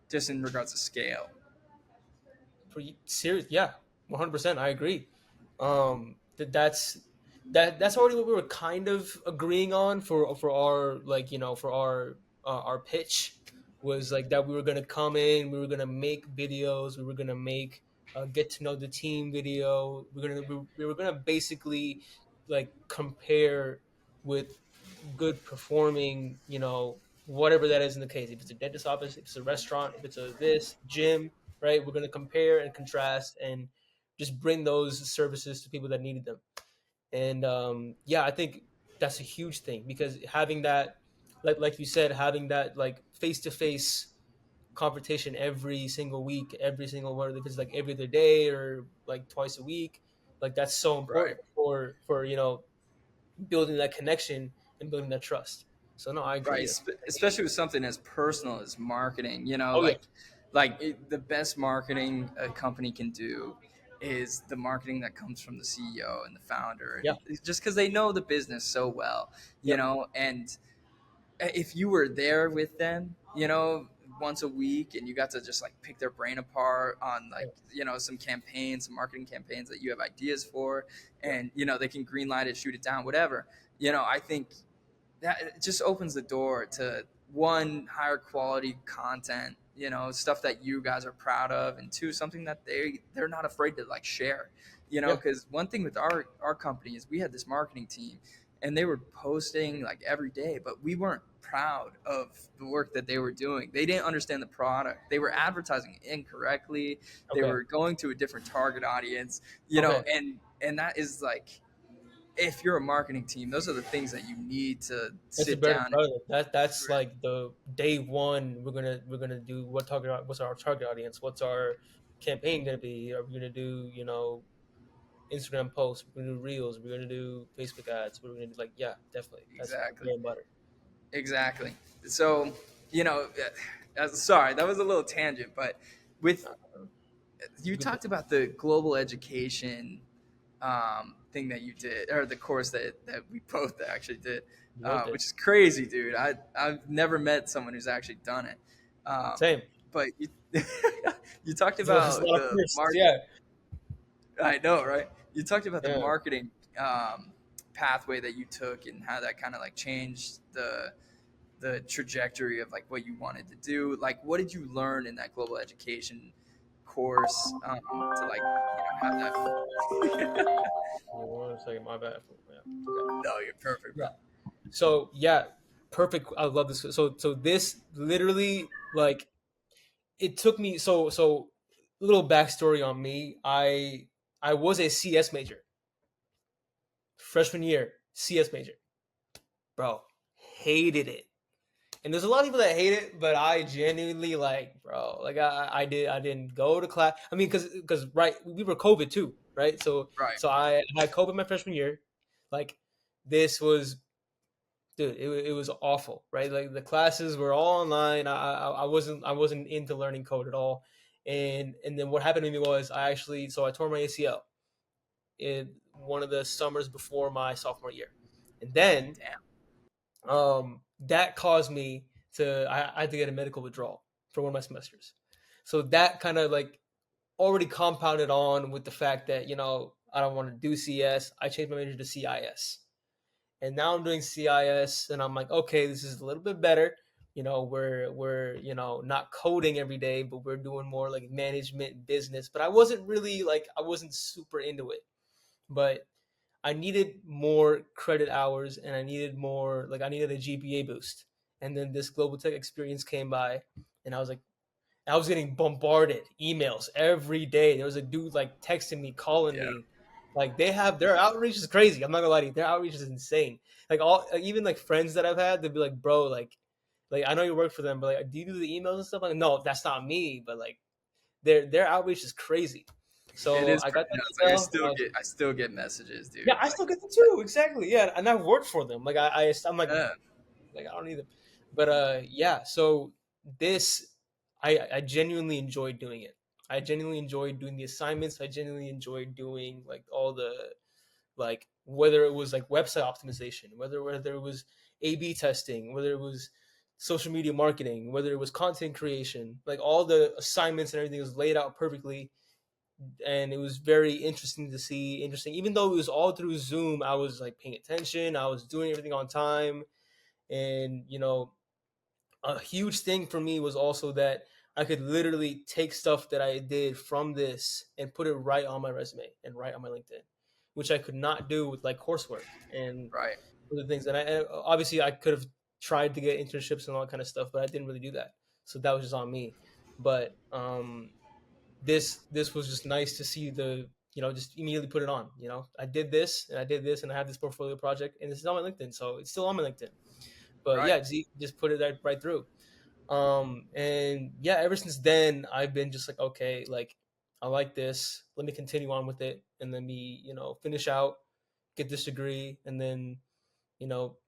just in regards to scale. Pretty serious. Yeah. 100%. I agree. That's already what we were kind of agreeing on for our, like, for our pitch, was like that we were gonna come in, we were gonna make videos, we were gonna make get to know the team video. We were gonna basically like compare with good performing, whatever that is in the case. If it's a dentist office, if it's a restaurant, if it's a this gym, right? We're gonna compare and contrast and just bring those services to people that needed them. And yeah, I think that's a huge thing, because having that, like you said, having that like face to face confrontation every single week, every single one, if it's like every other day or like twice a week, like that's so Right. important for building that connection and building that trust. So no, I Right. agree. Especially with something as personal as marketing, you know, Oh yeah, the best marketing a company can do is the marketing that comes from the CEO and the founder, yeah, and it's just because they know the business so well, you yep, know. And if you were there with them, you know, once a week, and you got to just like pick their brain apart on like, you know, some campaigns, some marketing campaigns that you have ideas for, yeah, and you know they can green light it, shoot it down, whatever. You know, I think that it just opens the door to one, higher quality content, you know, stuff that you guys are proud of, and two, something that they're not afraid to like share, you know. yeah, Because one thing with our company is we had this marketing team, and they were posting like every day, but we weren't proud of the work that they were doing. They didn't understand the product. They were advertising incorrectly. They Okay. were going to a different target audience, Okay. and that is like, if you're a marketing team, those are the things that you need to That's the sit bread and down. butter. That's like the day one. We're gonna do what's our target audience? What's our campaign gonna be? Are we gonna do Instagram posts? We're gonna do reels. We're gonna do Facebook ads. We're gonna do like yeah, definitely. That's Exactly. bread and butter. Exactly. So, you know, sorry, that was a little tangent, but with It's a you good thing. talked about the global education thing that you did, or the course that we both actually did, We both did. which is crazy, dude. I've never met someone who's actually done it. Um, Same. but you, you talked It's a about lot of the firsts. market. Yeah. I know, right? You talked about the Yeah. marketing pathway that you took and how that kind of like changed the trajectory of like what you wanted to do. Like, what did you learn in that global education course to like, have that? Give me 1 second. My bad. Yeah. Okay. No, you're perfect, bro. Yeah. So yeah, perfect. I love this. So this literally like it took me so little backstory on me. I was a CS major freshman year. CS major, bro. Hated it. And there's a lot of people that hate it, but I genuinely like, bro. Like I didn't go to class. I mean, because right, we were COVID too, right? So Right. so I had COVID my freshman year. Like this was dude, it was awful, right? Like the classes were all online. I wasn't into learning code at all, and then what happened to me was I tore my ACL in one of the summers before my sophomore year, and then Damn. that caused me to I had to get a medical withdrawal for one of my semesters, so that kind of like already compounded on with the fact that I don't want to do CS. I changed my major to CIS, and now I'm doing CIS, and I'm like, okay, this is a little bit better. We're not coding every day, but we're doing more like management business. But I wasn't super into it. But I needed more credit hours, and I needed a GPA boost. And then this global tech experience came by, and I was getting bombarded emails every day. There was a dude like texting me, calling Yeah. me. Like they have their outreach is crazy. I'm not gonna lie to you, their outreach is insane. Even like friends that I've had, they'd be like, "Bro, like I know you work for them, but like, do you do the emails and stuff?" Like, no, that's not me. But like their outreach is crazy. It So is I pretty got that nuts. Like email. And I still get messages, yeah, dude. I Like, still get them too. Exactly. Yeah, and I've worked for them. I'm yeah, like I don't need them. But yeah, so this I genuinely enjoyed doing it. I genuinely enjoyed doing the assignments. I genuinely enjoyed doing like all the like whether it was like website optimization, whether it was A/B testing, whether it was social media marketing, whether it was content creation, like all the assignments and everything was laid out perfectly, and it was very interesting to see. Interesting, even though it was all through Zoom, I was like paying attention. I was doing everything on time, and a huge thing for me was also that I could literally take stuff that I did from this and put it right on my resume and right on my LinkedIn, which I could not do with like coursework and right, other things. And obviously I could have tried to get internships and all that kind of stuff, but I didn't really do that. So that was just on me. But this was just nice to see just immediately put it on. I did this and I did this and I had this portfolio project and this is on my LinkedIn, so it's still on my LinkedIn. But right, yeah, just put it right through. And yeah, ever since then, I've been just like, okay, like I like this. Let me continue on with it, and let me, finish out, get this degree, and then, you know,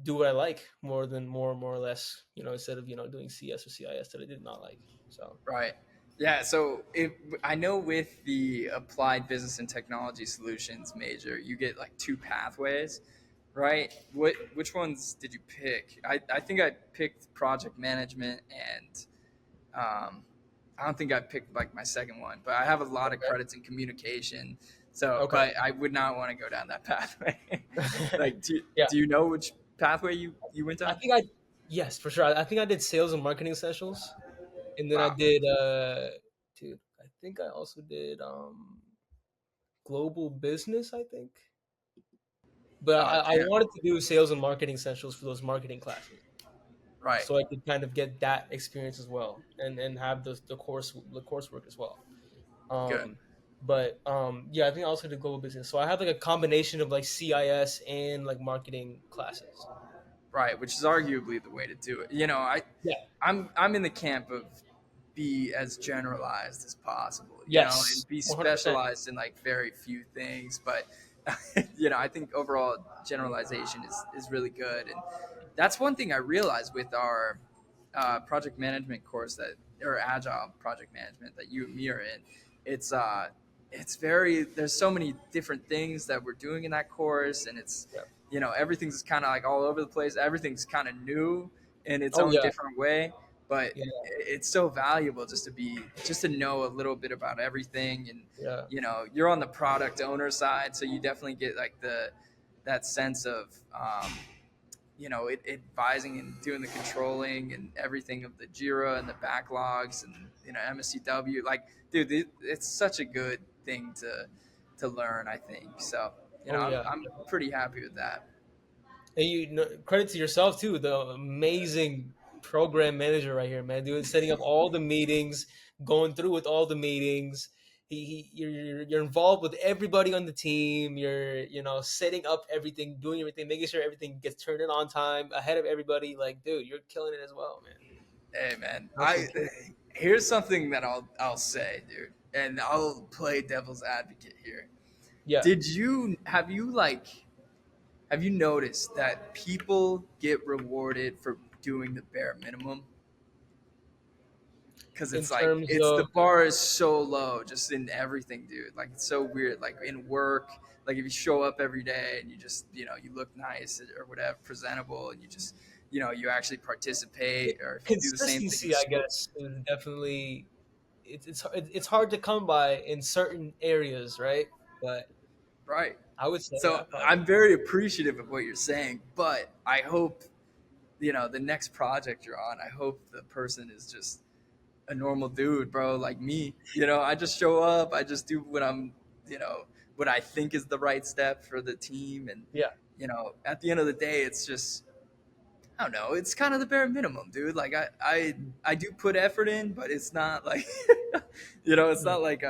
do what I like more or less, instead of doing CS or CIS that I did not like. So right. Yeah. So I know with the applied business and technology solutions major, you get like two pathways, right? Which ones did you pick? I think I picked project management, and Um, I don't think I picked like my second one, but I have a lot of okay, credits in communication. So, okay, but I would not want to go down that pathway. Like, yeah. do you know which pathway you went I down? think I Yes, for sure. I think I did sales and marketing essentials, and then I Wow. did dude. I think I also did global business. I think. But Oh I damn. wanted to do sales and marketing essentials for those marketing classes, Right. so I could kind of get that experience as well, and have the coursework as well. Good. But yeah, I think I also did global business. So I had like a combination of like CIS and like marketing classes. Right, which is arguably the way to do it. Yeah. I'm in the camp of be as generalized as possible, Yes. and be 100%. specialized in like very few things. But I think overall generalization is really good, and that's one thing I realized with our project management course that or agile project management that you and me are in. It's it's very there's so many different things that we're doing in that course, and it's Yeah. everything's kind of like all over the place. Everything's kind of new in its Oh own yeah. different way, but Yeah. it's so valuable just to know a little bit about everything. And Yeah. you're on the product owner side, so you definitely get like that sense of advising and doing the controlling and everything of the Jira and the backlogs and MSCW. Like, dude, it's such a good thing to learn. I think so. Oh yeah. I'm pretty happy with that. And credit to yourself too, the amazing program manager right here, man, dude, setting up all the meetings, going through with all the meetings. You're involved with everybody on the team. You're setting up everything, doing everything, making sure everything gets turned in on time, ahead of everybody. Like, dude, you're killing it as well, man. Hey, man, I Absolutely killing it. here's something that I'll say, dude, and I'll play devil's advocate here. Yeah, Have you noticed that people get rewarded for doing the bare minimum? Because in it's like terms it's the of bar is so low just in everything, dude. Like it's so weird. Like in work, like if you show up every day and you just you look nice or whatever, presentable, and you just you actually participate, or if you do the same thing in consistency, I school. guess, is definitely it's hard to come by in certain areas, right? But Right. I would say, So yeah, probably. I'm very appreciative of what you're saying, but I hope the next project you're on, I hope the person is just a normal dude, bro, like me. I just show up, I just do you know, what I think is the right step for the team. And, Yeah. at the end of the day, it's just, I don't know, it's kind of the bare minimum, dude. Like I do put effort in, but it's not like, it's Mm, not like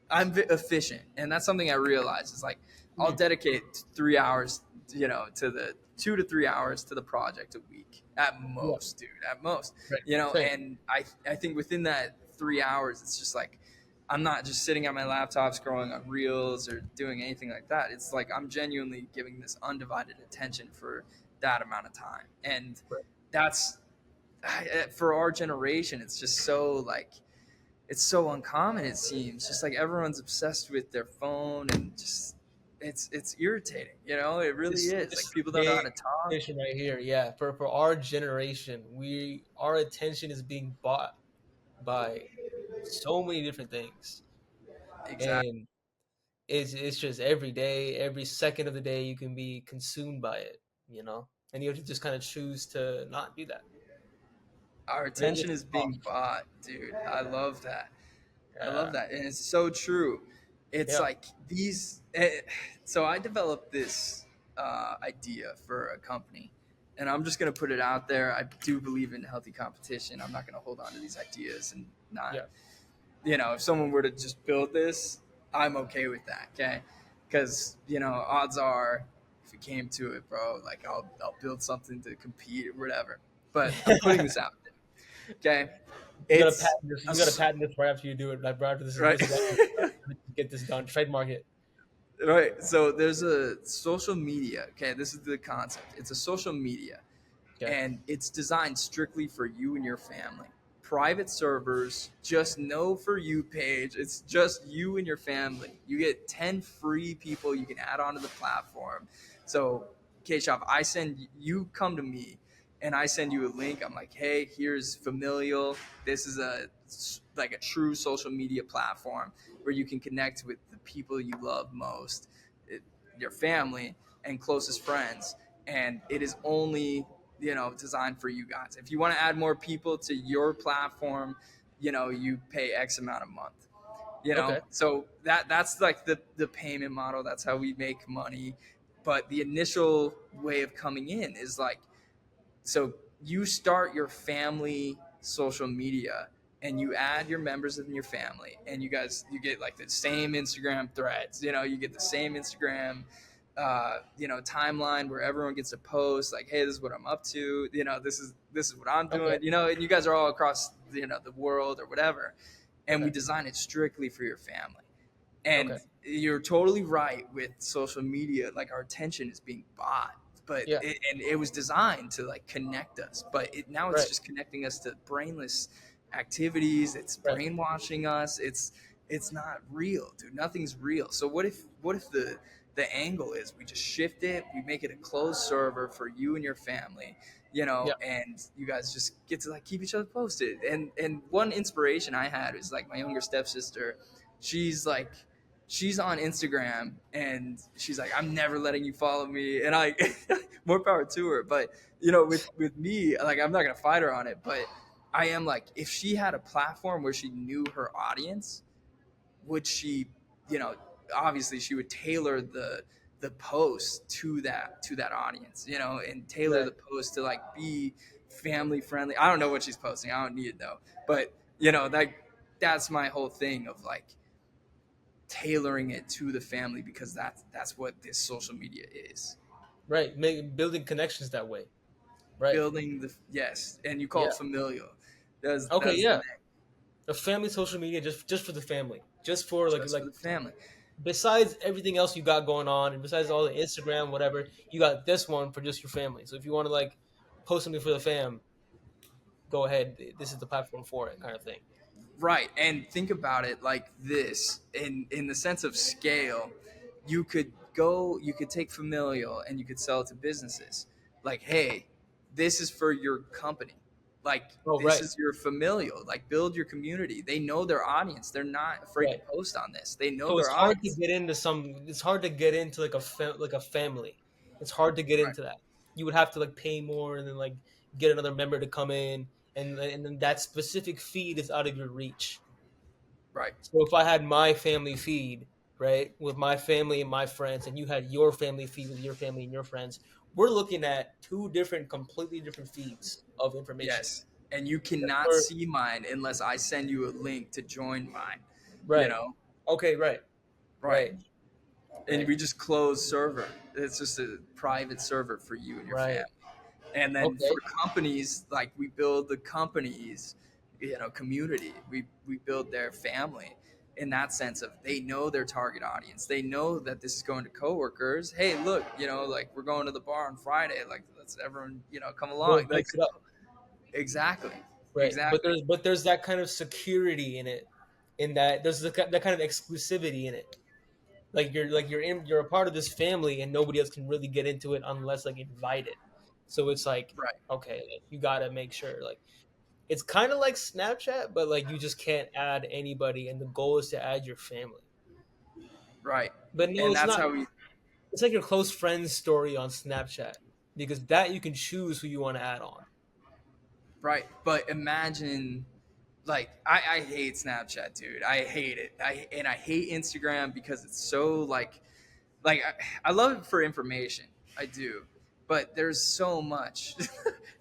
I'm efficient, and that's something I realize is like I'll mm, dedicate 3 hours, to the 2 to 3 hours to the project a week at yeah, most, dude, at most, right. Same. and I think within that 3 hours, it's just like I'm not just sitting on my laptop scrolling on reels or doing anything like that. It's like I'm genuinely giving this undivided attention for that amount of time, and Right. that's for our generation. It's just so like it's so uncommon. It seems just like everyone's obsessed with their phone, and just it's irritating. It really is. Like This people don't know how big to talk. issue right here, yeah. For our generation, our attention is being bought by so many different things, Exactly. and it's just every day, every second of the day, you can be consumed by it, and you have to just kind of choose to not do that. Our And then attention it's is tough. being bought, dude. I love that. I love Yeah, that, and it's so true. It's yeah, like so I developed this idea for a company, and I'm just gonna put it out there. I do believe in healthy competition. I'm not gonna hold on to these ideas and not, yeah, if someone were to just build this, I'm okay with that. Okay, because odds are, if it came to it, bro, like I'll build something to compete or whatever. But I'm putting this out there. Okay, You gotta it's patent this. a You gotta patent this right after you do it. Like right after right. this is all get this done. Trademark it. Right. So there's a social media. Okay, this is the concept. It's a social media, Okay. and it's designed strictly for you and your family. Private servers, just know for you page. It's just you and your family. You get 10 free people you can add onto the platform. So, Keshav, you come to me and I send you a link. I'm like, hey, here's Familial. This is a true social media platform where you can connect with the people you love most, it, your family and closest friends. And it is only designed for you guys. If you want to add more people to your platform, you pay X amount a month. Okay. So that's like the payment model. That's how we make money. but the initial way of coming in is like, so you start your family social media and you add your members in your family, and you get like the same Instagram threads, you get the same Instagram timeline where everyone gets a post like, hey, this is what I'm up to, this is what I'm Okay. doing, and you guys are all across the world or whatever, and we Okay. design it strictly for your family. And Okay. you're totally right with social media. Like, our attention is being bought, Yeah. and it was designed to like connect us. But now it's Right. just connecting us to brainless activities. It's Right. brainwashing us. It's not real, dude. Nothing's real. So what if the angle is we just shift it, we make it a closed server for you and your family, Yeah. and you guys just get to like keep each other posted. And one inspiration I had is like my younger stepsister. She's like, she's on Instagram and she's like, I'm never letting you follow me. And I, more power to her. But, with me, like, I'm not going to fight her on it. But I am like, if she had a platform where she knew her audience, would she, you know, obviously she would tailor the post to that audience, and tailor Right. the post to like be family friendly. I don't know what she's posting. I don't need it though. But, like, that's my whole thing of like tailoring it to the family, because that's what this social media is. Right. Building connections that way. Right. Building the yes, and you call Yeah. it familial. That's Okay. the Yeah. name. A family social media just for the family, just for Just for like the family. besides everything else you got going on, and besides all the Instagram whatever, you got this one for just your family. So if you want to like post something for the fam, go ahead. This is the platform for it, kind of thing. Right. And think about it like this, in the sense of scale. You could take familial and you could sell it to businesses. Like, hey, this is for your company. Like, Oh, this right. is your familial. Like, build your community. They know their audience. They're not afraid to Right. post on this. They know So it's their hard to audience. get into some. It's hard to get into like like a family. It's hard to get Right. into that. You would have to like pay more and then like get another member to come in, and then that specific feed is out of your reach. Right. So if I had my family feed, right, with my family and my friends, and you had your family feed with your family and your friends, we're looking at two different, completely different feeds of information. Yes. And you Because cannot we're see mine unless I send you a link to join mine. You right. know? Okay, right, Right. right, And right, we just close server. It's just a private server for you and your family. right. And then for Okay, companies, like, we build the companies, community. We build their family in that sense of they know their target audience. They know that this is going to coworkers. Hey, look, like, we're going to the bar on Friday. Like, let's everyone, come along. boom, Like, mix it up. exactly, Right, exactly. but there's that kind of security in it, in that there's that kind of exclusivity in it. You're a part of this family and nobody else can really get into it unless like invited. So it's like, Right, okay, like, you got to make sure, like, it's kind of like Snapchat, but like you just can't add anybody and the goal is to add your family. right. But no, And it's that's not. how we It's like your close friends story on Snapchat, because that you can choose who you want to add on. right. But imagine, like, I hate Snapchat, dude. I hate it. I hate Instagram because it's so like I love it for information. I do. But there's so much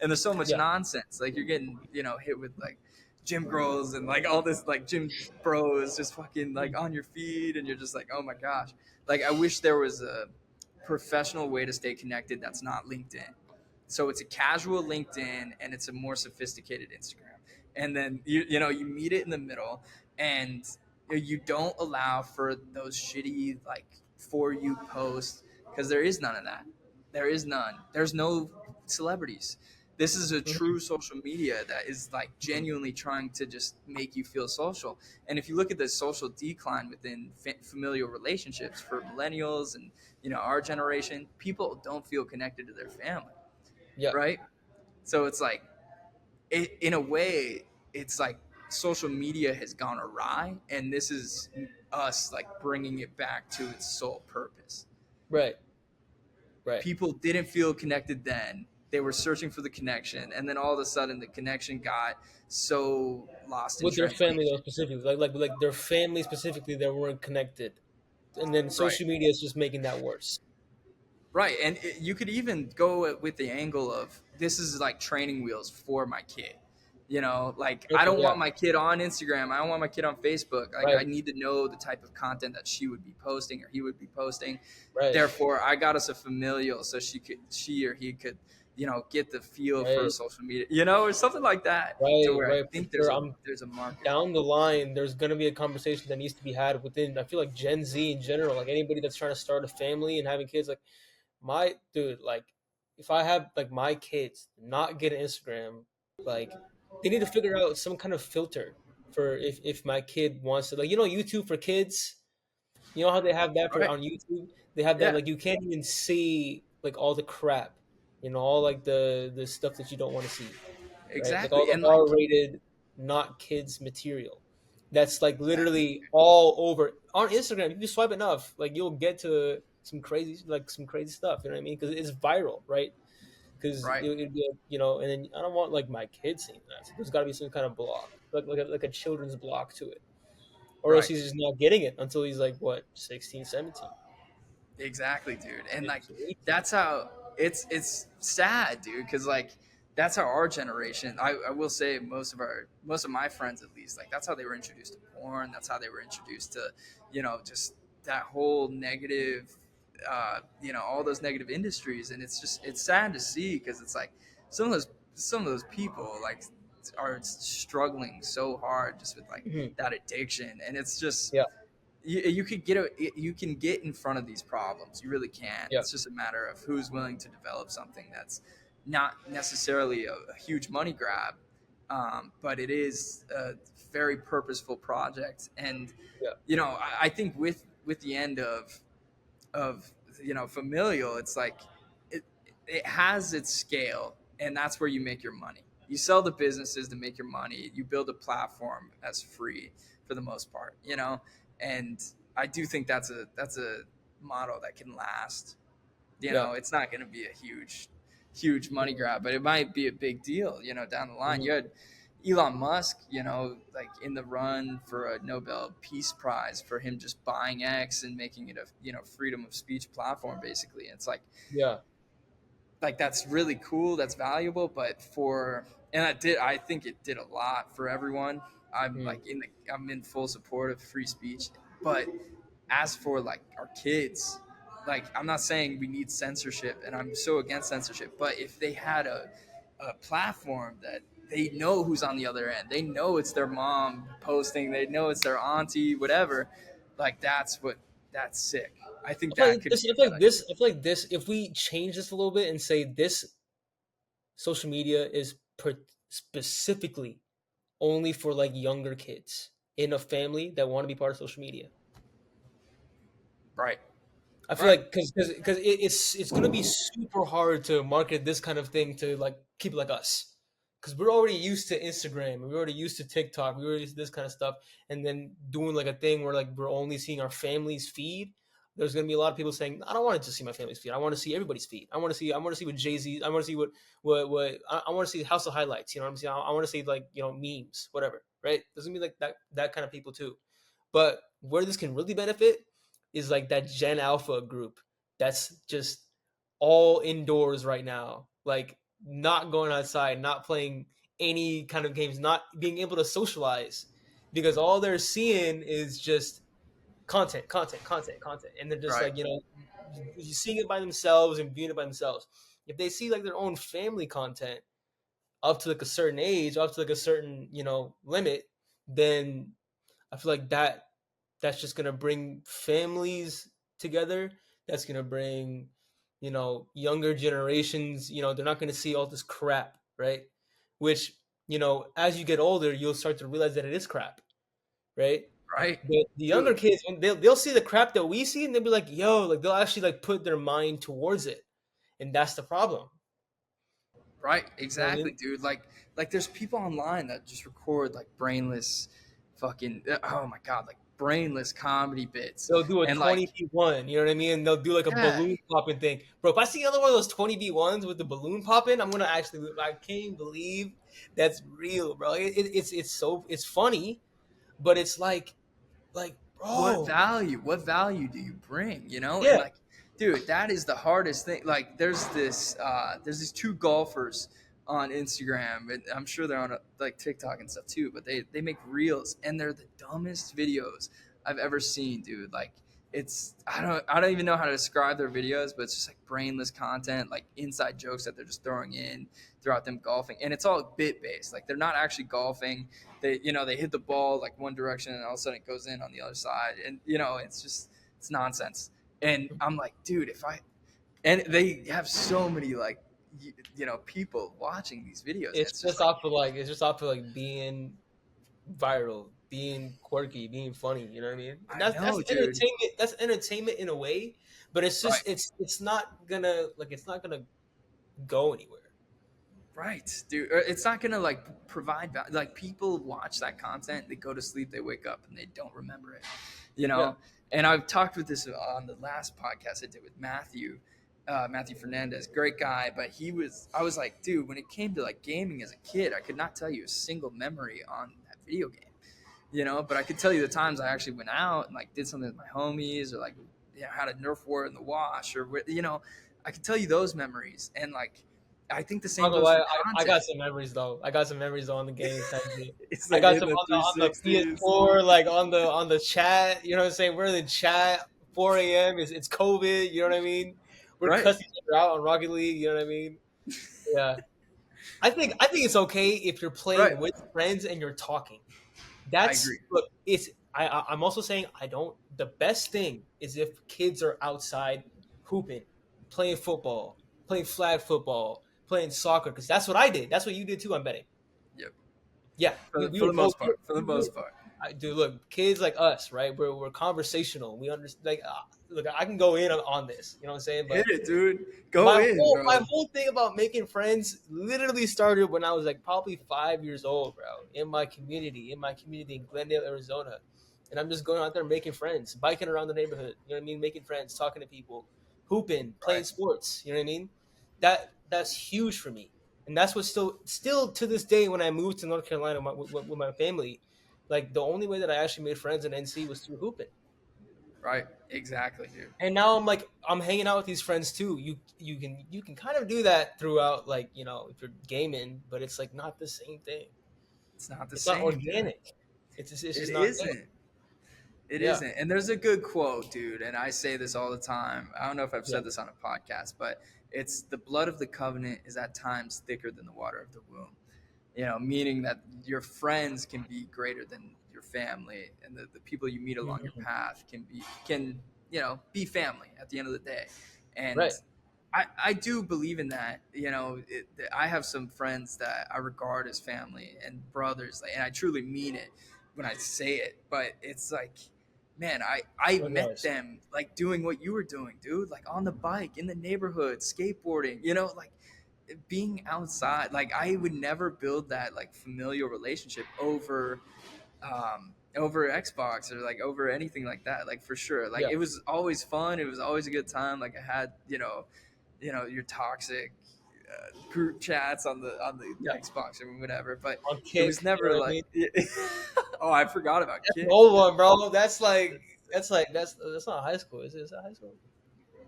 and there's so much Yeah. nonsense. Like, you're getting, hit with like gym girls and like all this like gym bros just fucking like on your feed, and you're just like, oh my gosh. Like, I wish there was a professional way to stay connected that's not LinkedIn. So it's a casual LinkedIn and it's a more sophisticated Instagram. And then you meet it in the middle, and you don't allow for those shitty like for you posts, because there is none of that. There is none. There's no celebrities. This is a Mhm. true social media that is like genuinely trying to just make you feel social. And if you look at the social decline within familial relationships for millennials and our generation, people don't feel connected to their family, Yeah. right? So it's like, in a way, it's like social media has gone awry, and this is us like bringing it back to its sole purpose. Right. Right. People didn't feel connected then. They were searching for the connection, and then all of a sudden the connection got so lost in With their family though translation. specifically, like their family specifically, they weren't connected, and then Right. social media is just making that worse. Right, and you could even go with the angle of this is like training wheels for my kid. You know, like I Okay, don't yeah, want my kid on Instagram. I don't want my kid on Facebook. Like right, I need to know the type of content that she would be posting or he would be posting. right, Therefore, I got us a familial so she or he could, get the feel for right, social media, or something like that. To right, where I right, for think there's sure. a I'm there's a market. down the line. There's gonna be a conversation that needs to be had within. I feel like Gen Z in general, like anybody that's trying to start a family and having kids, like my dude, like if I have like my kids not get an Instagram, like they need to figure out some kind of filter for if my kid wants to, like, YouTube for kids. You know how they have that for Right. on YouTube? They have that, Yeah. like, you can't even see like all the crap, all like the stuff that you don't want to see, right? Like all Exactly. the And like, R-rated, not kids material. That's like exactly. literally all over on Instagram. If you swipe enough, like you'll get to some crazy stuff. You know what I mean? Because it's viral, right? Because Right. it'd be like, and then I don't want like my kids seeing that. So there's got to be some kind of block, like a children's block to it, or else Right. he's just not getting it until he's like what 16, 17, Exactly, dude. And like 18. that's how it's sad, dude, because like that's how our generation, I will say most of my friends at least, like that's how they were introduced to porn. That's how they were introduced to, just that whole negative all those negative industries. And it's sad to see because it's like some of those people like are struggling so hard just with like Mhm. that addiction. And it's just Yeah, you can get in front of these problems. You really can. yeah, It's just a matter of who's willing to develop something that's not necessarily a huge money grab, but it is a very purposeful project. And yeah, I think with the end of familial, it's like it it has its scale, and that's where you make your money. You sell the businesses to make your money. You build a platform as free for the most part, and I do think that's a model that can last. yeah. It's not going to be a huge money grab, but it might be a big deal, down the line. Mhm. You had Elon Musk, like in the run for a Nobel Peace Prize for him just buying X and making it a, freedom of speech platform, basically. And it's Yeah. like that's really cool, that's valuable, but I think it did a lot for everyone. Mhm. I'm in full support of free speech, but as for like our kids, like I'm not saying we need censorship, and I'm so against censorship, but if they had a platform that they know who's on the other end, they know it's their mom posting, they know it's their auntie, whatever, like that's sick. I think that could be I a feel good like idea. this. I feel like this. If we change this a little bit and say this social media is specifically only for like younger kids in a family that want to be part of social media. Right. I feel Right. like because it's gonna be super hard to market this kind of thing to like people like us, because we're already used to Instagram, we're already used to TikTok, we're already used to this kind of stuff, and then doing like a thing where like we're only seeing our family's feed. There's gonna be a lot of people saying, I don't want to just see my family's feed. I want to see everybody's feed. I want to see what Jay Z. I want to see what I want to see House of Highlights. You know what I'm saying? I want to see like memes, whatever. Right? There's gonna be like that kind of people too. But where this can really benefit is like that Gen Alpha group that's just all indoors right now, like not going outside, not playing any kind of games, not being able to socialize because all they're seeing is just content, content, content, content. And they're just Right. like, seeing it by themselves and viewing it by themselves. If they see like their own family content up to like a certain age, up to like a certain, limit, then I feel like that's just gonna bring families together. That's gonna bring, younger generations. They're not gonna see all this crap, right? Which, as you get older, you'll start to realize that it is crap, right? Right. But the younger Dude. kids, when they'll see the crap that we see, and they'll be like, "Yo!" Like they'll actually like put their mind towards it, and that's the problem. Right, You know what I exactly, mean? dude. Like there's people online that just record like brainless fucking oh my god, like brainless comedy bits. They'll do a And like 20v1, you know what I mean? They'll do like a yeah, balloon popping thing. Bro, if I see another one of those 20v1s with the balloon popping, I'm gonna actually, I can't believe that's real, bro. It's funny, but it's like what bro, value? What value do you bring, And yeah, like Dude, that is the hardest thing. Like, there's these two golfers on Instagram, and I'm sure they're on like TikTok and stuff too. But they make reels, and they're the dumbest videos I've ever seen, dude. Like, it's I don't even know how to describe their videos, but it's just like brainless content, like inside jokes that they're just throwing in throughout them golfing, and it's all bit based. Like, they're not actually golfing. They hit the ball like one direction, and all of a sudden it goes in on the other side, and it's nonsense. And I'm like, dude, if I and they have so many like people watching these videos, and It's it's just just like, off of like it's just off of like being viral, being quirky, being funny. You know what I mean? And I that's know, dude. entertainment. That's entertainment in a way, but it's Right, just it's not gonna go anywhere. right, dude. It's not gonna like provide value. Like, people watch that content, they go to sleep, they wake up, and they don't remember it. You Yeah. know. And I've talked with this on the last podcast I did with Matthew Fernandez, great guy. But I was like, dude, when it came to like gaming as a kid, I could not tell you a single memory on that video game. But I could tell you the times I actually went out and like did something with my homies, or like had a Nerf war in the wash, or I could tell you those memories. And like, I think the I'm same not gonna goes lie, for I got content. some memories though. I got some memories on the games type shit. It's I like got hitting some the on the 360s. PS4, like on the chat. You know what I'm saying? We're in the chat. 4 a.m. It's COVID. You know what I mean? We're Right, cussing each other out on Rocket League. You know what I mean? Yeah. I think it's okay if you're right. playing with friends and you're talking. I That's agree. look. It's I'm also saying I don't. The best thing is if kids are outside hooping, playing football, playing flag football, playing soccer. Because that's what I did. That's what you did too. I'm betting. Yep. Yeah, we For were the both. most part. For the We were, most part. dude, look, kids like us, right? We're conversational. We understand. Like, look, I can go in on this. You know what I'm saying? Hit But it, dude. Go in, my bro. whole thing about making friends literally started when I was like probably 5 years old, bro. In my community in Glendale, Arizona, and I'm just going out there making friends, biking around the neighborhood. You know what I mean? Making friends, talking to people, hooping, playing Right. sports. You know what I mean? That's huge for me, and that's what still to this day when I moved to North Carolina with my family, like the only way that I actually made friends in NC was through hooping. Right. Exactly, dude. And now I'm like I'm hanging out with these friends too. You can kind of do that throughout, like, if you're gaming, but it's like not the same thing. It's not the It's not same, dude. organic. It's It just not there. isn't. It Yeah, isn't. And there's a good quote, dude, and I say this all the time. I don't know if I've yeah, said this on a podcast, but it's the blood of the covenant is at times thicker than the water of the womb. Meaning that your friends can be greater than your family, and the people you meet along your Mhm. path can be family at the end of the day. And Right. I do believe in that. I have some friends that I regard as family and brothers, and I truly mean it when I say it. But it's like, man, I met Likewise. them like doing what you were doing, dude, like on the bike in the neighborhood, skateboarding, like being outside. Like, I would never build that like familial relationship over Xbox or like over anything like that. Like, for sure. Like, Yeah, it was always fun. It was always a good time. Like, I had, your toxic group chats on the yeah. Xbox or whatever, but On it was kick, you know never what I like, mean? oh, I forgot about That's an Kick. old one, bro. That's not high school. Is that high school?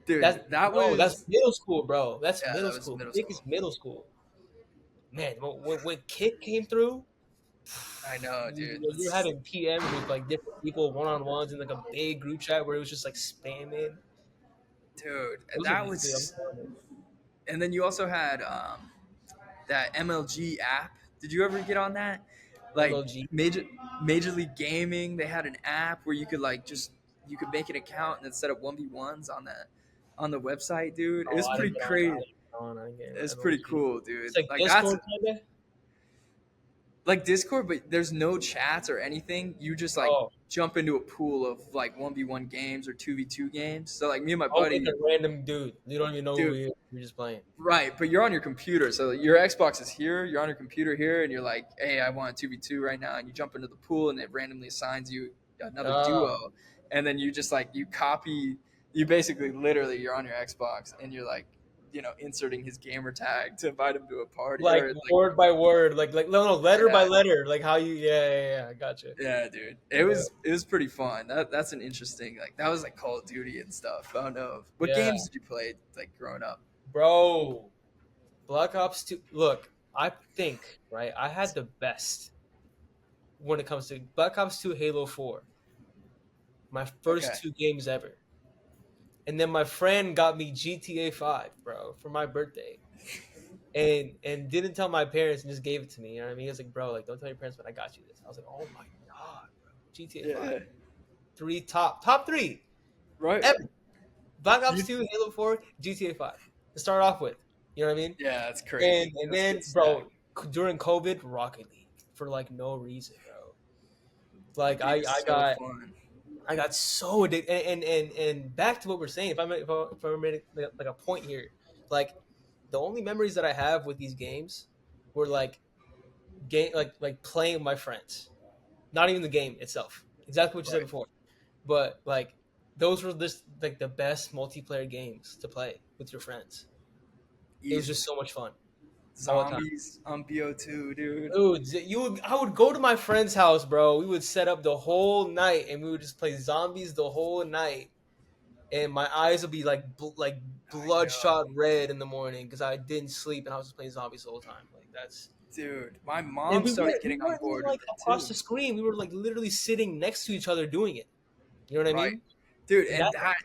Dude, That's that no, that's was, middle school, bro. That's yeah, middle that was school. middle Kick is school. middle school. Man, when Kick came through, I know, dude. you're having PMs with like different people, one on ones in like a big group chat where it was just like spamming. Dude, Those are that dude, I'm was, telling you. and then you also had that MLG app. Did you ever get on that? Like, MLG. Major League Gaming, they had an app where you could like just you could make an account and then set up 1v1s on the website, dude. It Oh, was I didn't pretty get on. I crazy. didn't get on. I didn't get It's on pretty MLG. cool, It's dude. like Like, that's Discord kind of. like Discord, but there's no chats or anything. You just like Oh, jump into a pool of like 1v1 games or 2v2 games. So like me and my oh, with buddy, a random dude. You don't even know who dude, he is. You're just playing. right, but you're on your computer. So your Xbox is here, you're on your computer here, and you're like, hey, I want a 2v2 right now. And you jump into the pool, and it randomly assigns you another Oh, duo. And then you just like, you basically literally, you're on your Xbox, and you're like, inserting his gamer tag to invite him to a party, Like or like, word by word, like no, letter by yeah, letter, like how you, yeah, I gotcha. yeah, dude. It Yeah, was pretty fun. That's an interesting, like, that was like Call of Duty and stuff. I don't know what yeah, games did you play like growing up. bro. Black Ops 2. Look, I think right. I had the best when it comes to Black Ops 2, Halo 4. My first Okay. two games ever, and then my friend got me GTA 5, bro, for my birthday. And didn't tell my parents and just gave it to me. You know what I mean? He was like, bro, like don't tell your parents, but I got you this. I was like, oh my god, bro, GTA Yeah, 5, yeah. three top three Right. ever. Black You, Ops 2, Halo 4, GTA 5 to start off with. You know what I mean? yeah, that's And crazy. and That's a then, good stack. bro, during COVID, Rocket League for like no reason, bro. Like Dude, it's so fun. I got so addicted. And back to what we're saying, if I made like a point here, like the only memories that I have with these games were like game like playing with my friends, not even the game itself. Exactly what you said Right. before, but like those were just like the best multiplayer games to play with your friends. It was just Easily. so much fun all the time. Zombies on BO2, dude. Dude, I would go to my friend's house, bro. We would set up the whole night, and we would just play zombies the whole night. And my eyes would be like like I know. bloodshot red in the morning because I didn't sleep and I was just playing zombies the whole time. Like that's Dude, my and mom we started we getting on weren't even board with like it across too. the screen. We were like literally sitting next to each other doing it. You know what I Right. mean? Dude, And and that,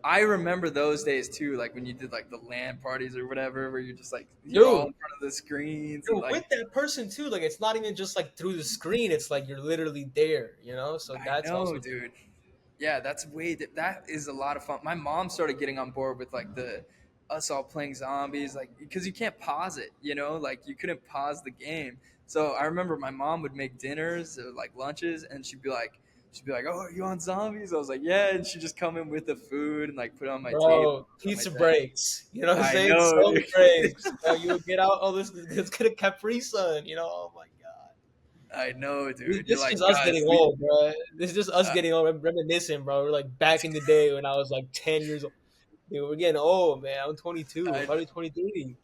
I remember those days too, like when you did like the LAN parties or whatever, where you're just like, you're all dude, in front of the screens and dude, like, with that person too. Like it's not even just like through the screen. It's like you're literally there. You know? So I that's know, also dude. Yeah, that is a lot of fun. My mom started getting on board with like the us all playing zombies, like because you can't pause it, like you couldn't pause the game. So I remember my mom would make dinners or like lunches, and she'd be like, "Oh, are you on zombies?" I was like, "Yeah," and she'd just come in with the food and like put it on my table, bro. put it on my Pizza desk. breaks. You know what I'm I saying? know, So dude. breaks. You would get out. Oh, this could have Capri Sun. You know? Oh my god. I know, This dude. You're this is like, just us guys, getting we. old, bro. This is just us Uh, getting old, reminiscing, bro. We're like back in the day when I was like 10 years old. Dude, we're getting old, man. I'm 22, I, probably 23.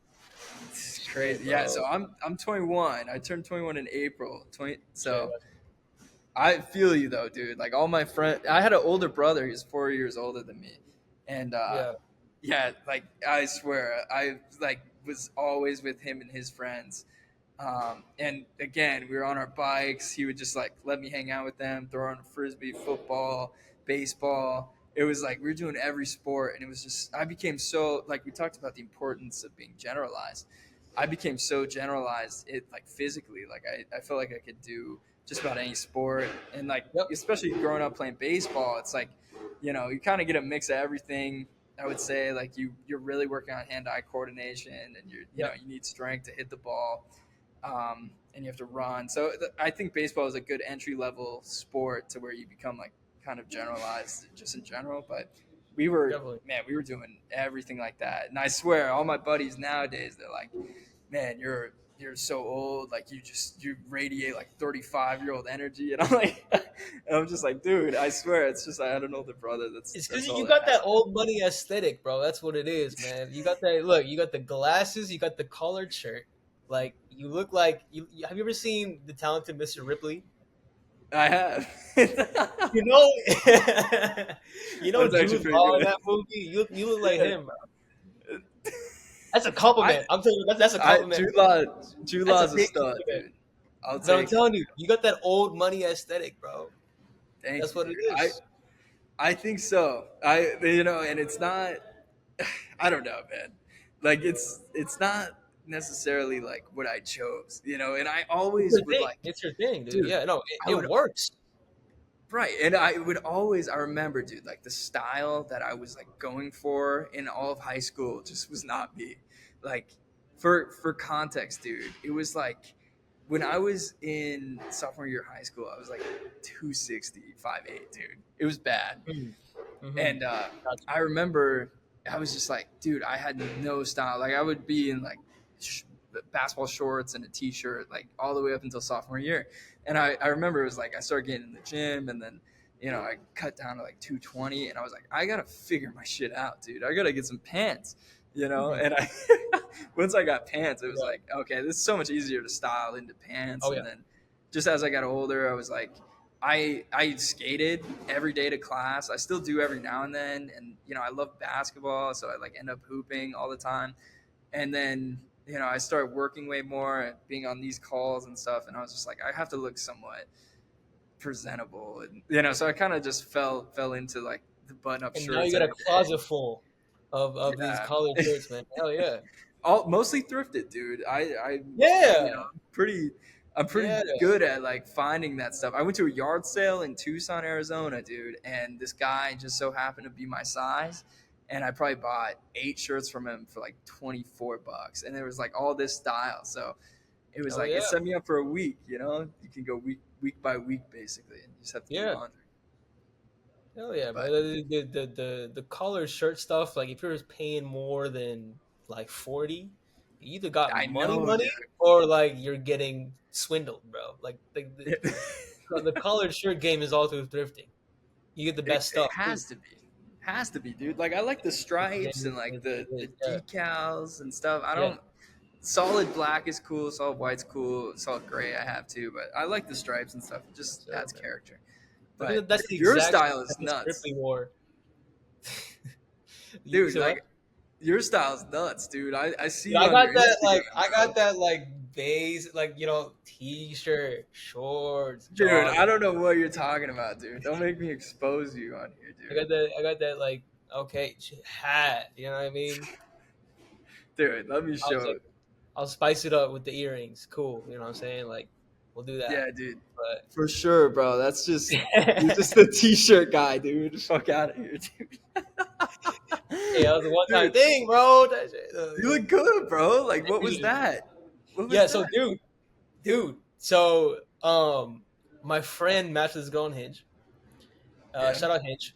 it's Shit, crazy. Yeah. bro. So I'm 21. I turned 21 in April. 20. Shit. So I feel you though, dude. Like all my friends, I had an older brother. He's 4 years older than me, and Yeah. yeah, like I swear, I like was always with him and his friends. And again, we were on our bikes. He would just like let me hang out with them, throw on a frisbee, football, baseball. It was like we were doing every sport, and it was just I became so like we talked about the importance of being generalized. I became so generalized it like physically, like I felt like I could do just about any sport, and like Yep. especially growing up playing baseball, it's like you kind of get a mix of everything. I would say like you're really working on hand-eye coordination, and Yep. you need strength to hit the ball, and you have to run. So I think baseball is a good entry level sport to where you become like kind of generalized just in general. But Definitely. we were doing everything like that, and I swear all my buddies nowadays they're like, man, you're so old, like you radiate like 35-year-old energy, and I'm like, I'm just like, dude, I swear it's just I had an older brother. It's because That's all you that got that happened. old money aesthetic, bro. That's what it is, man. You got that look. You got the glasses. You got the collared shirt. Like you look like have you ever seen the talented Mr. Ripley? I have. You know, you know That's actually Jude pretty Law in good. that movie. You look like Yeah. him, bro. That's a I compliment. I'm telling you, that's a I compliment. Jude That's a Law's a big stud, compliment. dude. I'll But I'm take it. telling you, you got that old money aesthetic, bro. Thank That's you, what it dude. I is. I think so. And it's not. I don't know, man. Like it's not necessarily like what I chose, and I It's always your would thing. like, It's your thing, dude. dude. Yeah, no, I it would works. Right, and I would always. I remember, dude, like the style that I was like going for in all of high school just was not me. Like, for context, dude, it was like when I was in sophomore year of high school, I was like 265 8, dude. It was bad. Mm-hmm. And Gotcha. I remember I was just like, dude, I had no style. Like I would be in like basketball shorts and a t-shirt, like all the way up until sophomore year. And I remember it was like I started getting in the gym, and then I cut down to like 220, and I was like, I gotta figure my shit out, dude. I gotta get some pants. you know. Mhm. And I once I got pants, it was Yeah. like, okay, this is so much easier to style into pants. Oh And yeah. then just as I got older, I was like, I skated every day to class. I still do every now and then, and you know, I love basketball, so I like end up hooping all the time. And then you know, I started working way more, being on these calls and stuff, and I was just like, I have to look somewhat presentable, and you know, so I kind of just fell into like the button up And now you shirts got a every day. closet full of these Yeah, collared shirts, man. Hell yeah. all mostly thrifted, dude. I you know, Yeah. pretty I'm pretty Yeah. good at like finding that stuff. I went to a yard sale in Tucson, Arizona, dude, and this guy just so happened to be my size, and I probably bought 8 shirts from him for like $24, and there was like all this style. So it was Hell like it yeah. set me up for a week. You know, you can go week by week basically, and you just have to do Yeah. laundry. Hell yeah, bro. But The collared shirt stuff, like if you're paying more than like 40, you either got I money know, money dude. or like you're getting swindled, bro. Like It, the collared shirt game is all through thrifting. You get the best it stuff too. has to be, dude. Like I like the It stripes and is, like the is, yeah. decals and stuff. I Yeah. don't. Solid black is cool. Solid white's cool. Solid gray I have too, but I like the stripes and stuff. It just So, adds man. character. I think But that's the your exact style is best nuts, Ripley wore. You dude. say what? Like your style's nuts, dude. I see Yeah, you on your I Instagram, got bro. that like base, like t-shirt, shorts, Dude, I joggers. don't know what you're talking about, dude. Don't make me expose you on here, dude. I got that like okay hat. You know what I mean? Dude, let me I was show. like, I'll spice it up with the earrings. Cool. You know what I'm saying? Like, we'll do that. Yeah, dude. But For sure, bro. That's just you're just the t-shirt guy, dude. Fuck out of here, dude. hey, that was a one time Dude, thing, bro. you look good, bro. Like, what was Appreciate it. that? What was Yeah. that? So, dude. So, my friend matched this girl on Hinge. Yeah. Shout out Hinge.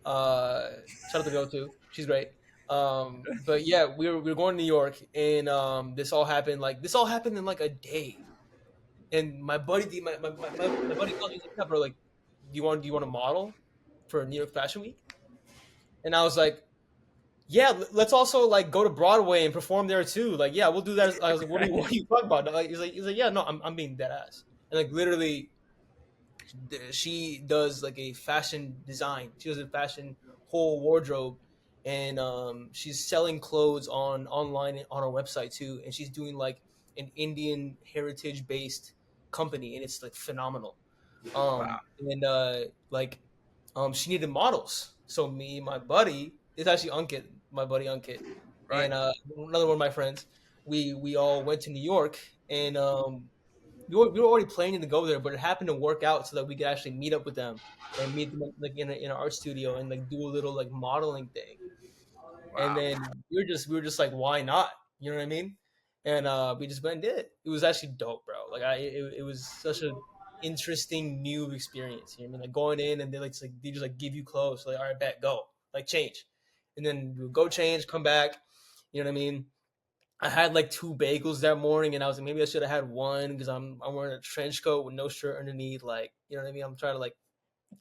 Shout out the girl too. She's great. But yeah, we were going to New York, and this all happened in like a day. And my buddy, my buddy called me. He's like, "Yeah, bro, like, do you want to model for New York Fashion Week?" And I was like, "Yeah, let's also like go to Broadway and perform there too. Like, yeah, we'll do that." I was like, what are you talking about?" Like, he's like, "Yeah, no, I'm being dead ass." And like literally, she does like a fashion design. She does a fashion whole wardrobe, and she's selling clothes on online on her website too. And she's doing like an Indian heritage based company, and it's like phenomenal. Wow. And like she needed models. So me, and my buddy, it's actually Unkit, my buddy Unkit, Right. and another one of my friends. We all went to New York, and we were already planning to go there, but it happened to work out so that we could actually meet up with them and meet them like in an art studio and like do a little like modeling thing. And Wow. then we were just like, why not? You know what I mean? And we just went and did it. It was actually dope, bro. Like it was such a interesting new experience. You know what I mean? Like going in and they just like give you clothes. Like, all right, bet, go, like change, and then we would go change, come back. You know what I mean? I had like two bagels that morning, and I was like, maybe I should have had one because I'm wearing a trench coat with no shirt underneath. Like, you know what I mean? I'm trying to like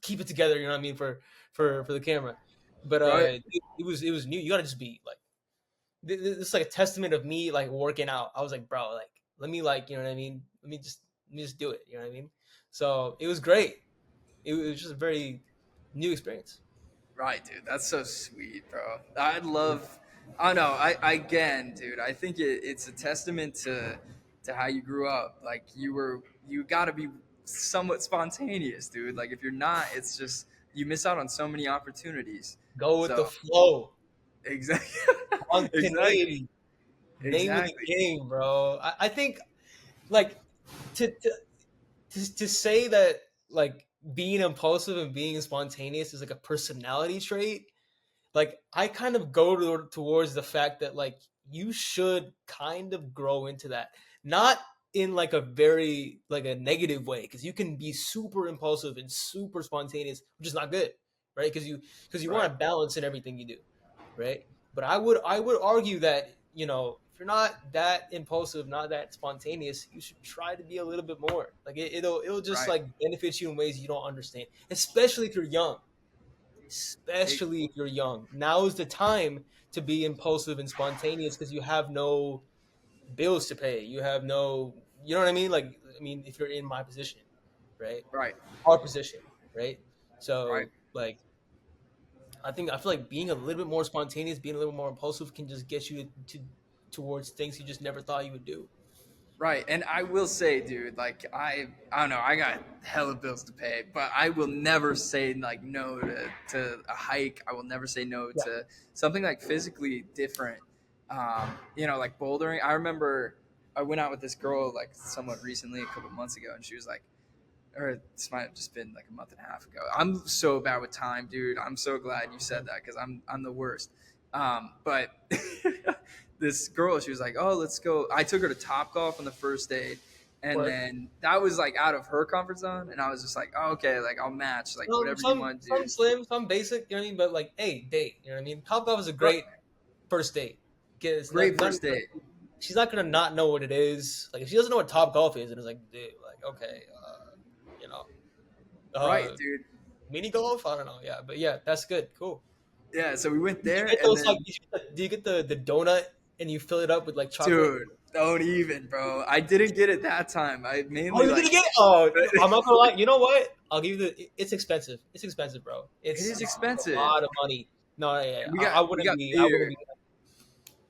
keep it together. You know what I mean for the camera. But Right. it was new. You gotta just be like this is like a testament of me like working out. I was like, bro, like let me like you know what I mean. Let me just do it. You know what I mean? So it was great. It was just a very new experience. Right, dude. That's so sweet, bro. I'd love. I don't know. I again, dude. I think it's a testament to how you grew up. Like you got to be somewhat spontaneous, dude. Like if you're not, it's just you miss out on so many opportunities. Go with So the flow. exactly, exactly, Spontaneity. Name of the exactly. game, bro. I think like to, to to say that like being impulsive and being spontaneous is like a personality trait. Like I kind of go towards the fact that like you should kind of grow into that, not in like a very like a negative way, because you can be super impulsive and super spontaneous, which is not good, right? Because you want Right, to balance in everything you do, right? But I would argue that if you're not that impulsive, not that spontaneous, you should try to be a little bit more. Like it'll just right. like benefit you in ways you don't understand, especially if you're young. It- especially if you're young. Now is the time to be impulsive and spontaneous because you have no bills to pay. You have no, you know what I mean? Like, I mean, if you're in my position, right? right, Our position, right? right. So, like, I feel like being a little bit more spontaneous, being a little more impulsive can just get you towards things you just never thought you would do. Right, and I will say, dude, like I don't know, I got hella bills to pay, but I will never say like no to a hike. I will never say no Yeah. to something like physically different. Like bouldering. I remember I went out with this girl like somewhat recently, a couple months ago, and she was like, or this might have just been like a month and a half ago. I'm so bad with time, dude. I'm so glad you said that because I'm the worst. But this girl, she was like, "Oh, let's go." I took her to Top Golf on the first date, and But then that was like out of her comfort zone, and I was just like, oh, "Okay, like I'll match, like whatever you want to some do." slim, some basic, you know what I mean? But like, hey, date, you know what I mean? Top Golf is a Right. great first date. Because Great first date, she's not gonna not know what it is. Like if she doesn't know what Top Golf is, and it's like, dude, like okay, you know, right, uh, dude? mini golf. I don't know. Yeah, but yeah, that's good. Cool. Yeah. So we went Did you there, get and those like? then, Do you get the donut and you fill it up with like chocolate? dude, don't even, bro. I didn't get it that time. I Oh, mainly you didn't like. get it? Oh, I'm not gonna lie. You know what? I'll give you the. It's expensive. It's expensive, bro. It is It's a expensive. lot of money. No, yeah, yeah. And I we wouldn't got be. I wouldn't beer. be.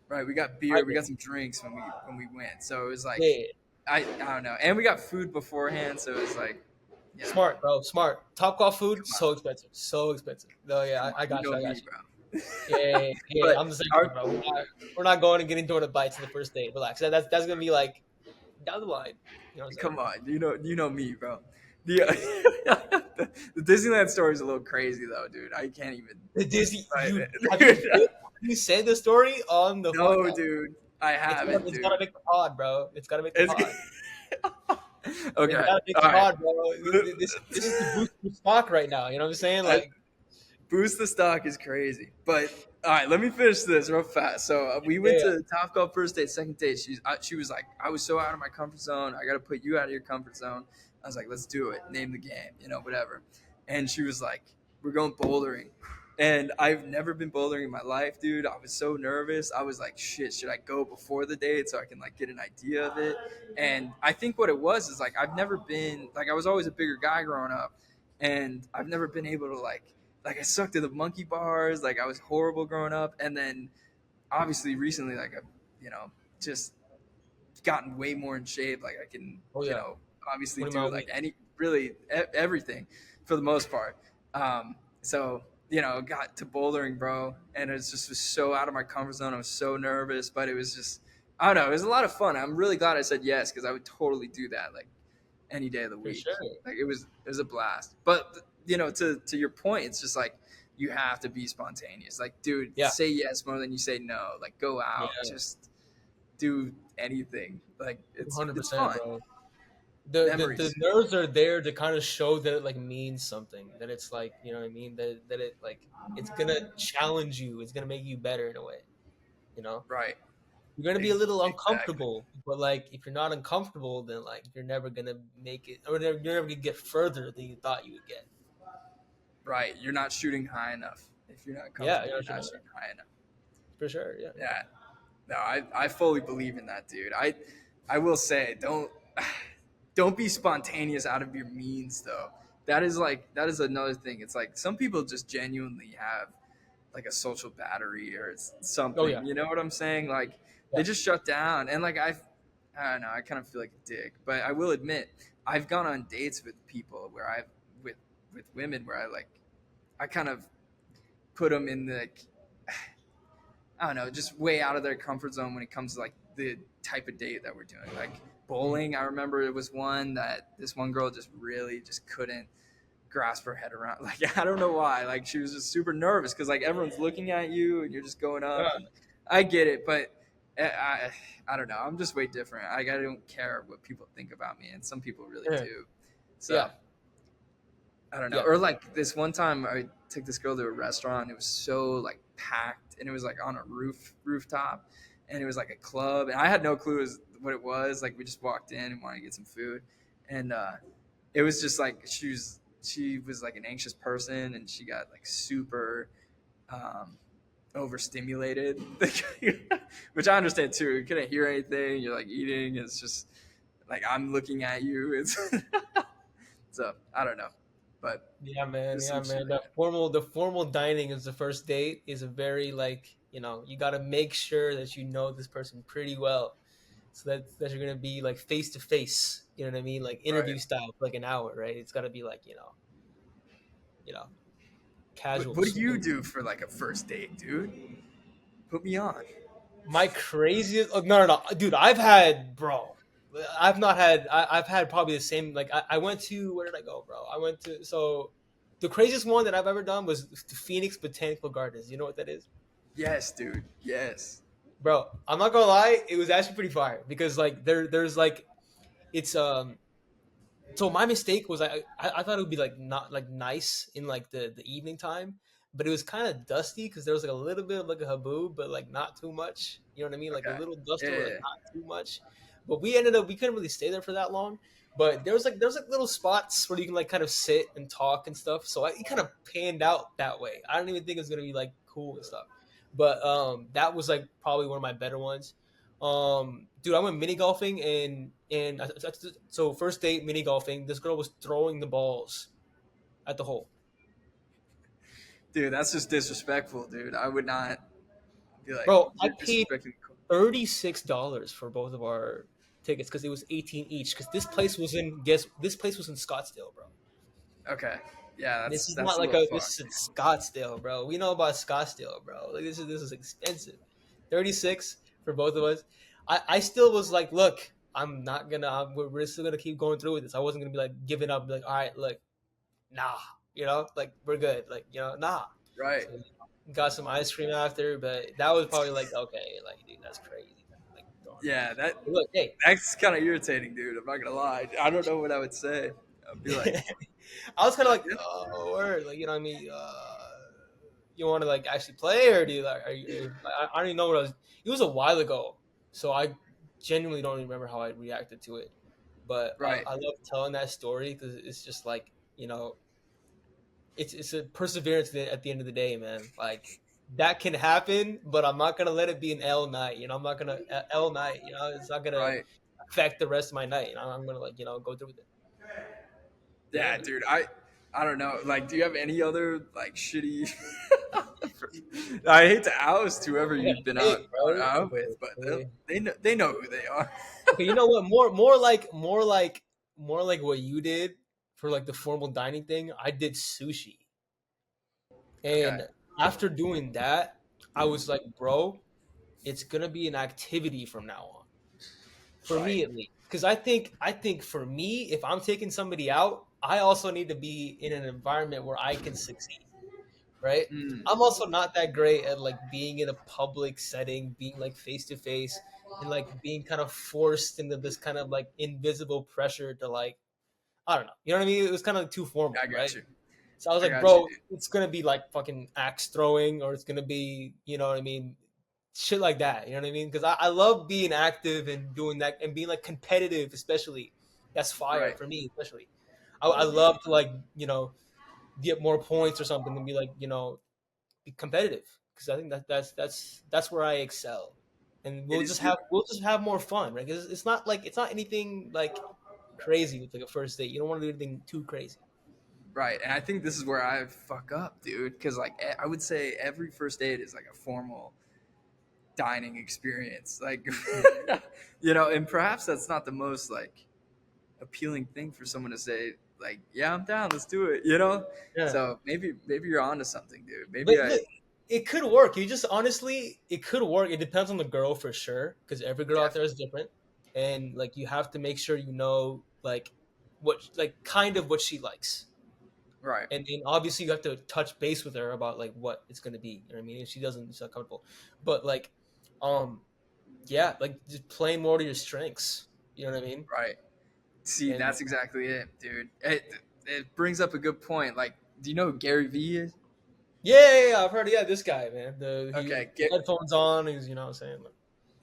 Right, we got I beer, we did. got some drinks when we went. So it was like Yeah, yeah, yeah. I don't know. And we got food beforehand, so it was like, you know, Smart, bro. Smart. Top golf food, come on, so expensive. So expensive. No, yeah, come on. I You got know you. I got me, you. bro. Yeah, yeah, yeah, yeah. But I'm the same way, our bro. We're not going and getting donut bites in the first date. Relax. That's gonna be like down the line. You know what I'm saying? come on, you know me, bro. The the Disneyland story is a little crazy though, dude. I can't even The Disney. right, You dude. have you said the story on the No, podcast? dude. I haven't, It's dude. gotta make the pod, bro. It's gotta make the It's pod. It's okay. gotta make All the right. pod, bro. This is the boost of stock right now. You know what I'm saying? Like, Boost the stock is crazy. But all right, let me finish this real fast. So we went yeah, to Top Golf first date, second date. She was like, I was so out of my comfort zone. I got to put you out of your comfort zone. I was like, let's do it. Name the game, whatever. And she was like, we're going bouldering. And I've never been bouldering in my life, dude. I was so nervous. I was like, shit, should I go before the date so I can like get an idea of it? And I think what it was is like I've never been like I was always a bigger guy growing up, and I've never been able to like I sucked at the monkey bars. Like I was horrible growing up, and then obviously recently, like I've just gotten way more in shape. Like I can oh yeah, obviously 20 do mile like week any really everything for the most part. So got to bouldering, bro, and it was so out of my comfort zone. I was so nervous, but it was just I don't know. It was a lot of fun. I'm really glad I said yes because I would totally do that like any day of the for week. sure. Like it was a blast. But to your point, it's just like you have to be spontaneous. Like, dude, Yeah, say yes more than you say no. Like, go out, yeah, just do anything. Like, hundred it's percent, fun. bro. The Memories. nerves are there to kind of show that it like means something. That it's like you know what I mean. That it like it's gonna challenge you. It's gonna make you better in a way. You know. Right. You're gonna be a little Exactly. uncomfortable, but like if you're not uncomfortable, then like you're never gonna make it, or you're never gonna get further than you thought you would get. Right. You're not shooting high enough. If you're not Yeah, comfortable, you know, you're not shooting high enough. for sure. Yeah, yeah, Yeah. No, I fully believe in that, dude. I will say, don't be spontaneous out of your means though. That is another thing. It's like some people just genuinely have like a social battery or oh yeah, something. You know what I'm saying? Like yeah, they just shut down. And like I don't know, I kind of feel like a dick. But I will admit, I've gone on dates with people where I've with with women where I kind of put them in the I don't know, just way out of their comfort zone when it comes to like the type of date that we're doing. Like mhm, bowling, I remember it was one that this one girl just really just couldn't grasp her head around. Like I don't know why. Like she was just super nervous because like everyone's looking at you and you're just going up. yeah, And I get it, but I don't know. I'm just way different. I don't care what people think about me, and some people really yeah, do. So yeah, I don't know. yeah. Or like this one time I took this girl to a restaurant. It was so like packed and it was like on a rooftop and it was like a club and I had no clue what it was. Like we just walked in and wanted to get some food. And it was just like she was she was like an anxious person, and she got like super um, overstimulated, which I understand too. You couldn't hear anything. You're like eating. It's just like I'm looking at you. It's so I don't know, but Yeah, man. just Yeah, some shit man. like that. The formal dining as the first date is a very like you got to make sure that you know this person pretty well, so that you're gonna be like face to face. You know what I mean? Like Right. interview style for like an hour, right? It's got to be like you know casual, What do you smooth. do for like a first date, dude? Put me on. My craziest, oh, no, no, no, dude. I've had, bro. I've not had. I've had probably the same. Like I went to where did I go, bro? I went to so the craziest one that I've ever done was to Phoenix Botanical Gardens. You know what that is? Yes, dude. Yes. Bro, I'm not gonna lie, it was actually pretty fire because like there's like it's so my mistake was I thought it would be like not like nice in like the evening time, but it was kind of dusty because there was like a little bit of like a haboob, but like not too much. You know what I mean? Like a Okay. little Yeah. duster, Yeah, but like yeah. not too much. But we couldn't really stay there for that long. But there's like little spots where you can like kind of sit and talk and stuff. So it kind of panned out that way. I don't even think it was gonna be like cool and stuff. But that was like probably one of my better ones. Dude, I went mini golfing so first date mini golfing. This girl was throwing the balls at the hole. Dude, that's just disrespectful, dude. I would not be like, Bro, I you're paid disrespecting. $36 for both of our tickets because it was 18 each. Because this place was in Scottsdale, bro. Okay. Yeah, This is that's not a like little a this fucked. is Scottsdale, bro. We know about Scottsdale, bro. Like this is expensive. 36 for both of us. I still was like, look, we're still gonna keep going through with this. I wasn't gonna be like giving up, be like, all right, look, nah, like we're good, like nah. Right. So got some ice cream after, but that was probably like, okay, like dude, that's crazy, man. Like throwing the Yeah, balls. But look, hey, that's kind of irritating, dude. I'm not gonna lie. I don't know what I would say. I'd be like, I was kind of like, yeah, oh, word, like you know what I mean. You want to like actually play, or do you like? Are you? I don't even know what I was. It was a while ago, so I genuinely don't remember how I reacted to it. But right. I love telling that story because it's just like it's a perseverance at the end of the day, man. Like that can happen, but I'm not gonna let it be an L night. I'm not gonna L night. It's not gonna Right. affect the rest of my night. I'm gonna like go through with it. Yeah, Yeah, man. dude. I don't know. Like, do you have any other like shitty? I hate to oust whoever I got you've a been big, bro. out with, but Okay. they know who they are. Okay, you know what? More like what you did for like the formal dining thing. I did sushi, Okay. and after doing that, I was like, bro, it's gonna be an activity from now on. For Right. me at least, because I think for me, if I'm taking somebody out, I also need to be in an environment where I can succeed. Right? Mm, I'm also not that great at like being in a public setting, being like face to face, and like being kind of forced into this kind of like invisible pressure to like I don't know. You know what I mean? It was kind of like too formal, I right? got you. So I was I like, got you, bro, dude. it's gonna be like fucking axe throwing, or it's gonna be, you know what I mean, shit like that. You know what I mean? Because I love being active and doing that and being like competitive, especially. That's fire Right. for me, especially. I love to like get more points or something and be like be competitive because I think that's where I excel, and It we'll is just good. have more fun, right? Because it's not anything like crazy with like a first date. You don't want to do anything too crazy. Right. And I think this is where I fuck up, dude. Because like I would say every first date is like a formal dining experience. Like, Yeah, and perhaps that's not the most like appealing thing for someone to say. Like, yeah, I'm down. Let's do it. yeah. So maybe you're onto something, dude. But Maybe I. look, it could work. You just honestly, it could work. It depends on the girl for sure, because every girl out there is Definitely. different, and like you have to make sure like like kind of what she likes. Right. And obviously you have to touch base with her about like what it's gonna be. You know what I mean? If she doesn't, she's not comfortable. But like, um, yeah, like just playing more to your strengths. You know what I mean? Right. See, And that's exactly it, dude. It brings up a good point. Like, do you know who Gary Vee is? yeah, I've heard. Yeah, this guy, man. He Okay. headphones on. He's you know what I'm saying. Like,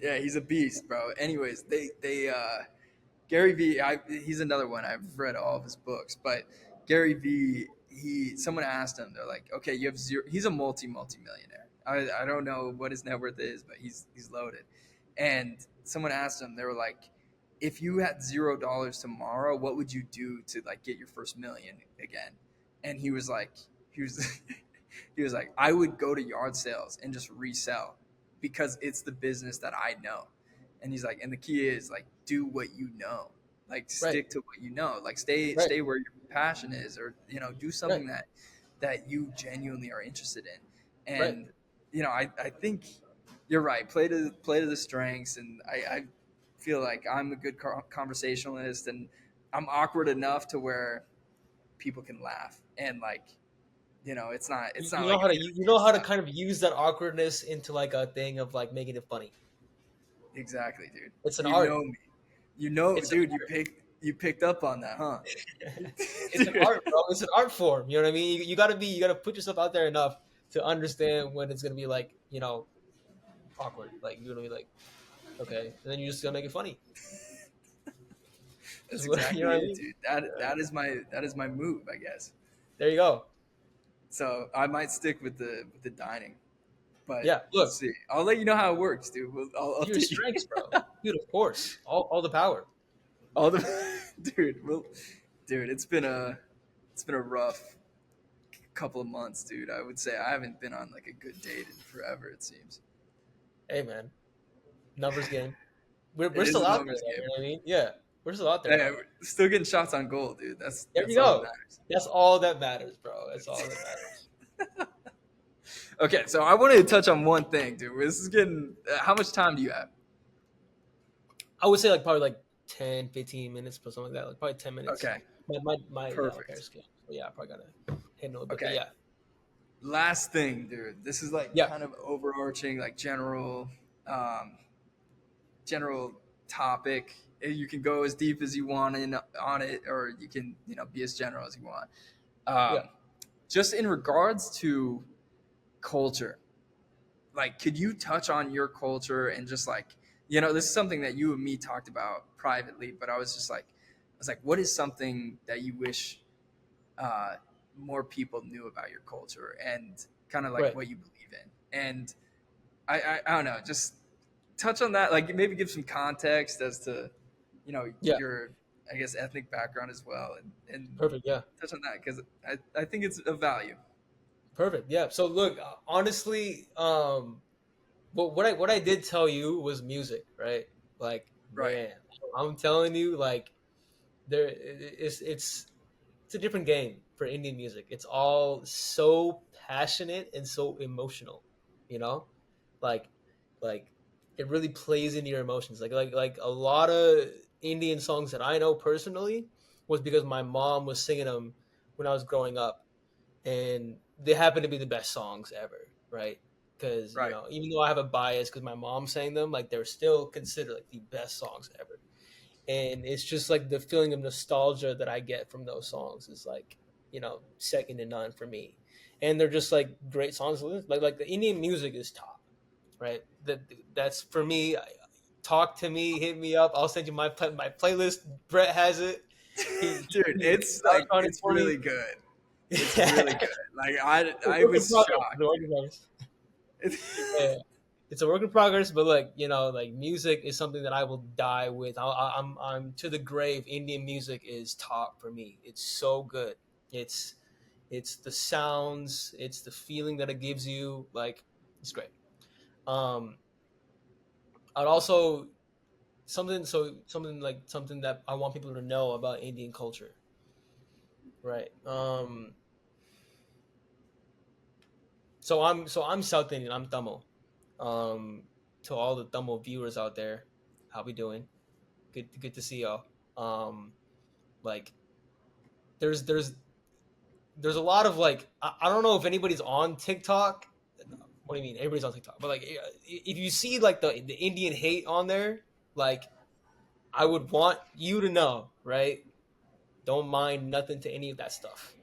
Yeah, he's a beast, bro. Anyways, they Gary Vee. He's another one. I've read all of his books, but Gary V, someone asked him, they're like, okay, you have zero. He's a multi millionaire. I don't know what his net worth is, but he's loaded. And someone asked him, they were like, if you had $0 tomorrow, what would you do to like get your first million again? And he was like, he was he was like, I would go to yard sales and just resell because it's the business that I know. And he's like, and the key is like do what you know, like Right. stick to what you know, like stay Right. where your passion is, or do Right. something that you genuinely are interested in. Right. And I think you're right. Play to the strengths, and I feel like I'm a good conversationalist, and I'm awkward enough to where people can laugh, and like it's not You know like how to you know interview how to stuff. kind of use that awkwardness into like a thing of like making it funny. Exactly, dude. It's an You art. know me. You know, It's an dude. You picked up on that, huh? it's an Dude, art, bro. It's an art form. You know what I mean? You gotta put yourself out there enough to understand when it's gonna be like, awkward. Like you're gonna be like, okay, and then you're just gonna make it funny. that's You know exactly what I it, mean? dude. Yeah. That is my move, I guess. There you go. So I might stick with the dining, but Yeah. we'll Look, see. I'll let you know how it works, dude. I'll your update you. strengths, bro. Dude, of course. All the power. All the dude. Dude, it's been a rough couple of months, dude. I would say I haven't been on like a good date in forever. It seems Hey man, numbers game. We're it is still a out there numbers though, you game. know what I mean? Yeah. We're still out there Hey, though. we're still getting shots on goal, dude. There you That's all that go. matters. That's all that matters, bro. That's all that matters. Okay, so I wanted to touch on one thing, dude. This is getting. How much time do you have? I would say like probably like 10, 15 minutes or something like that. Like probably 10 minutes. Okay, My yeah, my perfect. parents scale. So yeah, I probably gotta hit a little bit. But Okay, yeah. last thing, dude. This is like Yeah. kind of overarching, like um, general topic. You can go as deep as you want on it, or you can be as general as you want. Yeah. Um, just in regards to culture, like could you touch on your culture and just like this is something that you and me talked about privately, but I was like what is something that you wish uh, more people knew about your culture and kind of like Right. what you believe in, and I don't know, just touch on that, like maybe give some context as to Yeah. your I guess ethnic background as well, and Perfect. Yeah. touch on that because I think it's of value. Perfect. Yeah. So look, honestly, what I did tell you was music, right? Like, Right. man, I'm telling you, like, it's a different game for Indian music. It's all so passionate and so emotional, you know, like like it really plays into your emotions. Like a lot of Indian songs that I know personally was because my mom was singing them when I was growing up, and they happen to be the best songs ever, right? Because Right. even though I have a bias because my mom sang them, like they're still considered like the best songs ever. And it's just like the feeling of nostalgia that I get from those songs is like second to none for me. And they're just like great songs. Like the Indian music is top, right? That's for me. Talk to me, hit me up. I'll send you my playlist. Brett has it. Dude, He it's I was like trying to it's funny. really good. It's really good. Like It's a I work in was progress. It's a shocked, work in progress. dude. Yeah, it's a work in progress, but like like music is something that I will die with. I'm to the grave. Indian music is top for me. It's so good. It's it's the sounds. It's the feeling that it gives you. Like it's great. Um, I'd also something that I want people to know about Indian culture, right? So I'm South Indian. I'm Tamil. Um, to all the Tamil viewers out there, how we doing? Good to see y'all. Um, like there's there's there's a lot of like I don't know if anybody's on TikTok. What do you mean? Everybody's on TikTok, but like if you see like the Indian hate on there, like I would want you to know, right? Don't mind nothing to any of that stuff.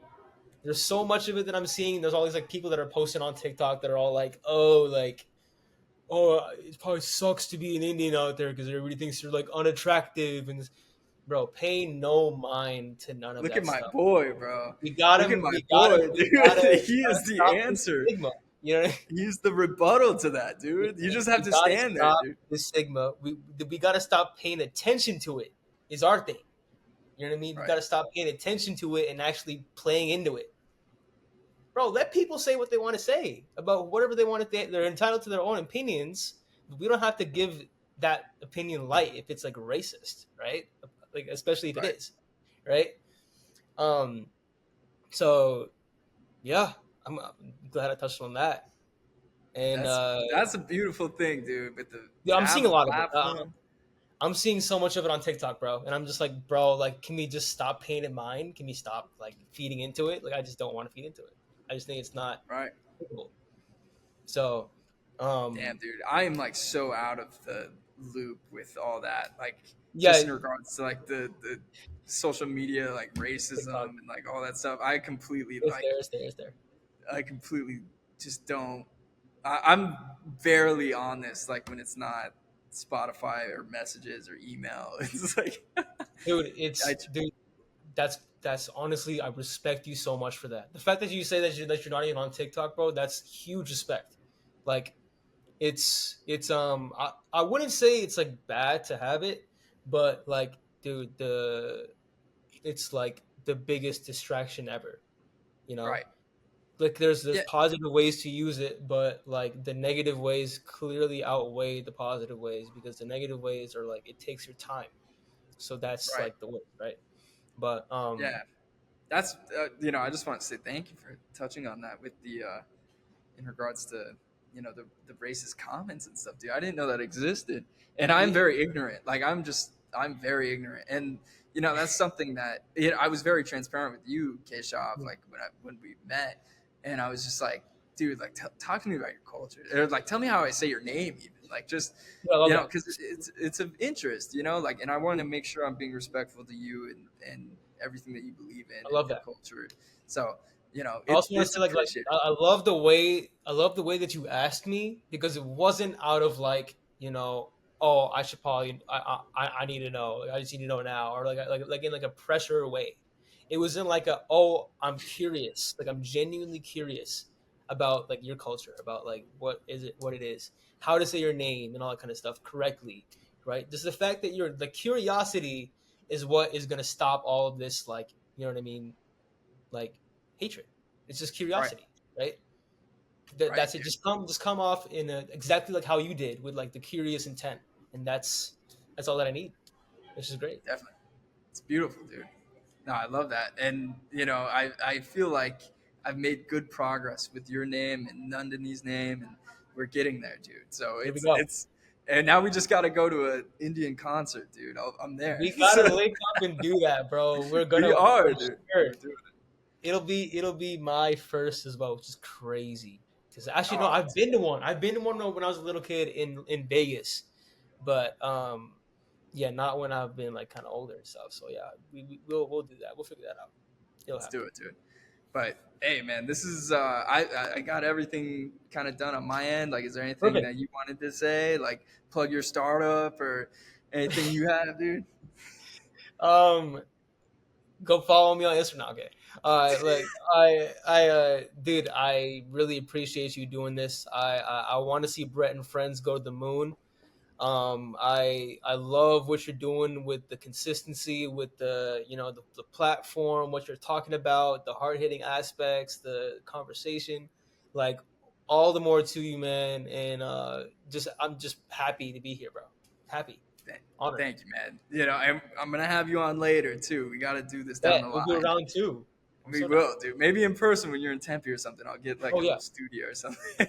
There's so much of it that I'm seeing. There's all these like people that are posting on TikTok that are all like, oh, it probably sucks to be an Indian out there because everybody thinks you're like unattractive, and bro, pay no mind to none of Look at that my stuff. boy, bro. We got Look at him. my boy, We gotta, dude. He gotta is the stop this answer. stigma. You know what I mean? He's the rebuttal to that, dude. You just have We to gotta stand there, stop dude. this stigma. We gotta stop paying attention to it. Is our thing. You know what I mean? We Right, gotta stop paying attention to it and actually playing into it. Bro, let people say what they want to say about whatever they want to. They're entitled to their own opinions. We don't have to give that opinion light if it's like racist, right? Like especially if it right. is, right? Um. So yeah, I'm glad I touched on that. And That's a beautiful thing, dude. But yeah, to I'm have seeing a a lot of it. platform, I'm seeing so much of it on TikTok, bro. And I'm just like, bro, like, can we just stop paying it mind? Can we stop like feeding into it? Like, I just don't want to feed into it. I just think it's not right? applicable. So, Damn, um, dude, I am like so out of the loop with all that. Like, just yeah, in regards to like the social media, like TikTok, racism and like all that stuff. it's there. I completely just don't. I'm barely on this. Like when it's not Spotify or messages or email. It's like Dude, I dude, that's honestly, I respect you so much for that. The fact that you say that you're not even on TikTok, bro, that's huge respect. Like, I wouldn't say it's like bad to have it, but like, dude, the it's like the biggest distraction ever, you know? right. Like there's Yeah, positive ways to use it, but like the negative ways clearly outweigh the positive ways because the negative ways are like it takes your time. So that's right. like the worst, right? But Yeah, that's I just want to say thank you for touching on that with the in regards to the racist comments and stuff, dude. I didn't know that existed, and I'm we very ignorant. Like I'm very ignorant, and that's something that I was very transparent with you, Keshav, like when we met, and I was just like, dude, like talk to me about your culture, or like tell me how I say your name, even like just I love that. because it's of interest, like, and I want to make sure I'm being respectful to you and everything that you believe in I and love your that. culture. So I also want to it's say like appreciated. I love the way that you asked me because it wasn't out of like oh I should probably I need to know, like, I just need to know now, or like in like a pressure way. It was in like a oh I'm curious, like I'm genuinely curious about like your culture, about like what it is, how to say your name and all that kind of stuff correctly, right? Just the fact that you're the curiosity is what is going to stop all of this, like you know what I mean, like hatred. It's just Right, curiosity, right? right, That's it. dude. Just come off in exactly like how you did with like the curious intent, and that's all that I need. Which is great. Definitely. It's beautiful, dude. No, I love that. And, I feel like I've made good progress with your name and Nandini's name, and we're getting there, dude. So Here we it's, go. it's, and now we just got to go to an Indian concert, dude. I'm there. We gotta link up and do that, bro. We're We gonna are, for dude. sure. We're doing it. It'll be my first as well, which is crazy. Because actually, no, Oh, I've been to one. I've been to one when I was a little kid in Vegas, but yeah, not when I've been like kind of older and stuff. So yeah, we'll do that. We'll figure that out. It'll let's do happen. it, dude. But hey, man, this is I got everything kind of done on my end. Like, is there anything Perfect. that you wanted to say? Like, plug your startup or anything you have, dude? Um, Go follow me on Instagram. Okay. Like dude, I really appreciate you doing this. I want to see Brett and friends go to the moon. I love what you're doing with the consistency, with the platform, what you're talking about, the hard hitting aspects, the conversation, like all the more to you, man. And just I'm just happy to be here, bro. Happy, honored. Thank you, man. I'm gonna have you on later too. We got to do this down Bet the we'll do line. round two. I'm We so down. will, dude. Maybe in person when you're in Tempe or something. I'll get like Oh a yeah. little studio or something.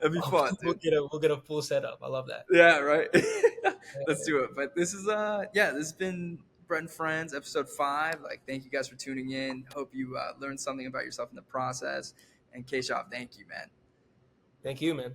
That'd be fun, dude. We'll get a full setup. I love that. Yeah, right. Let's Yeah. do it. But this is this has been Brent and Friends, episode 5. Like, thank you guys for tuning in. Hope you learned something about yourself in the process. And Keshav, thank you, man. Thank you, man.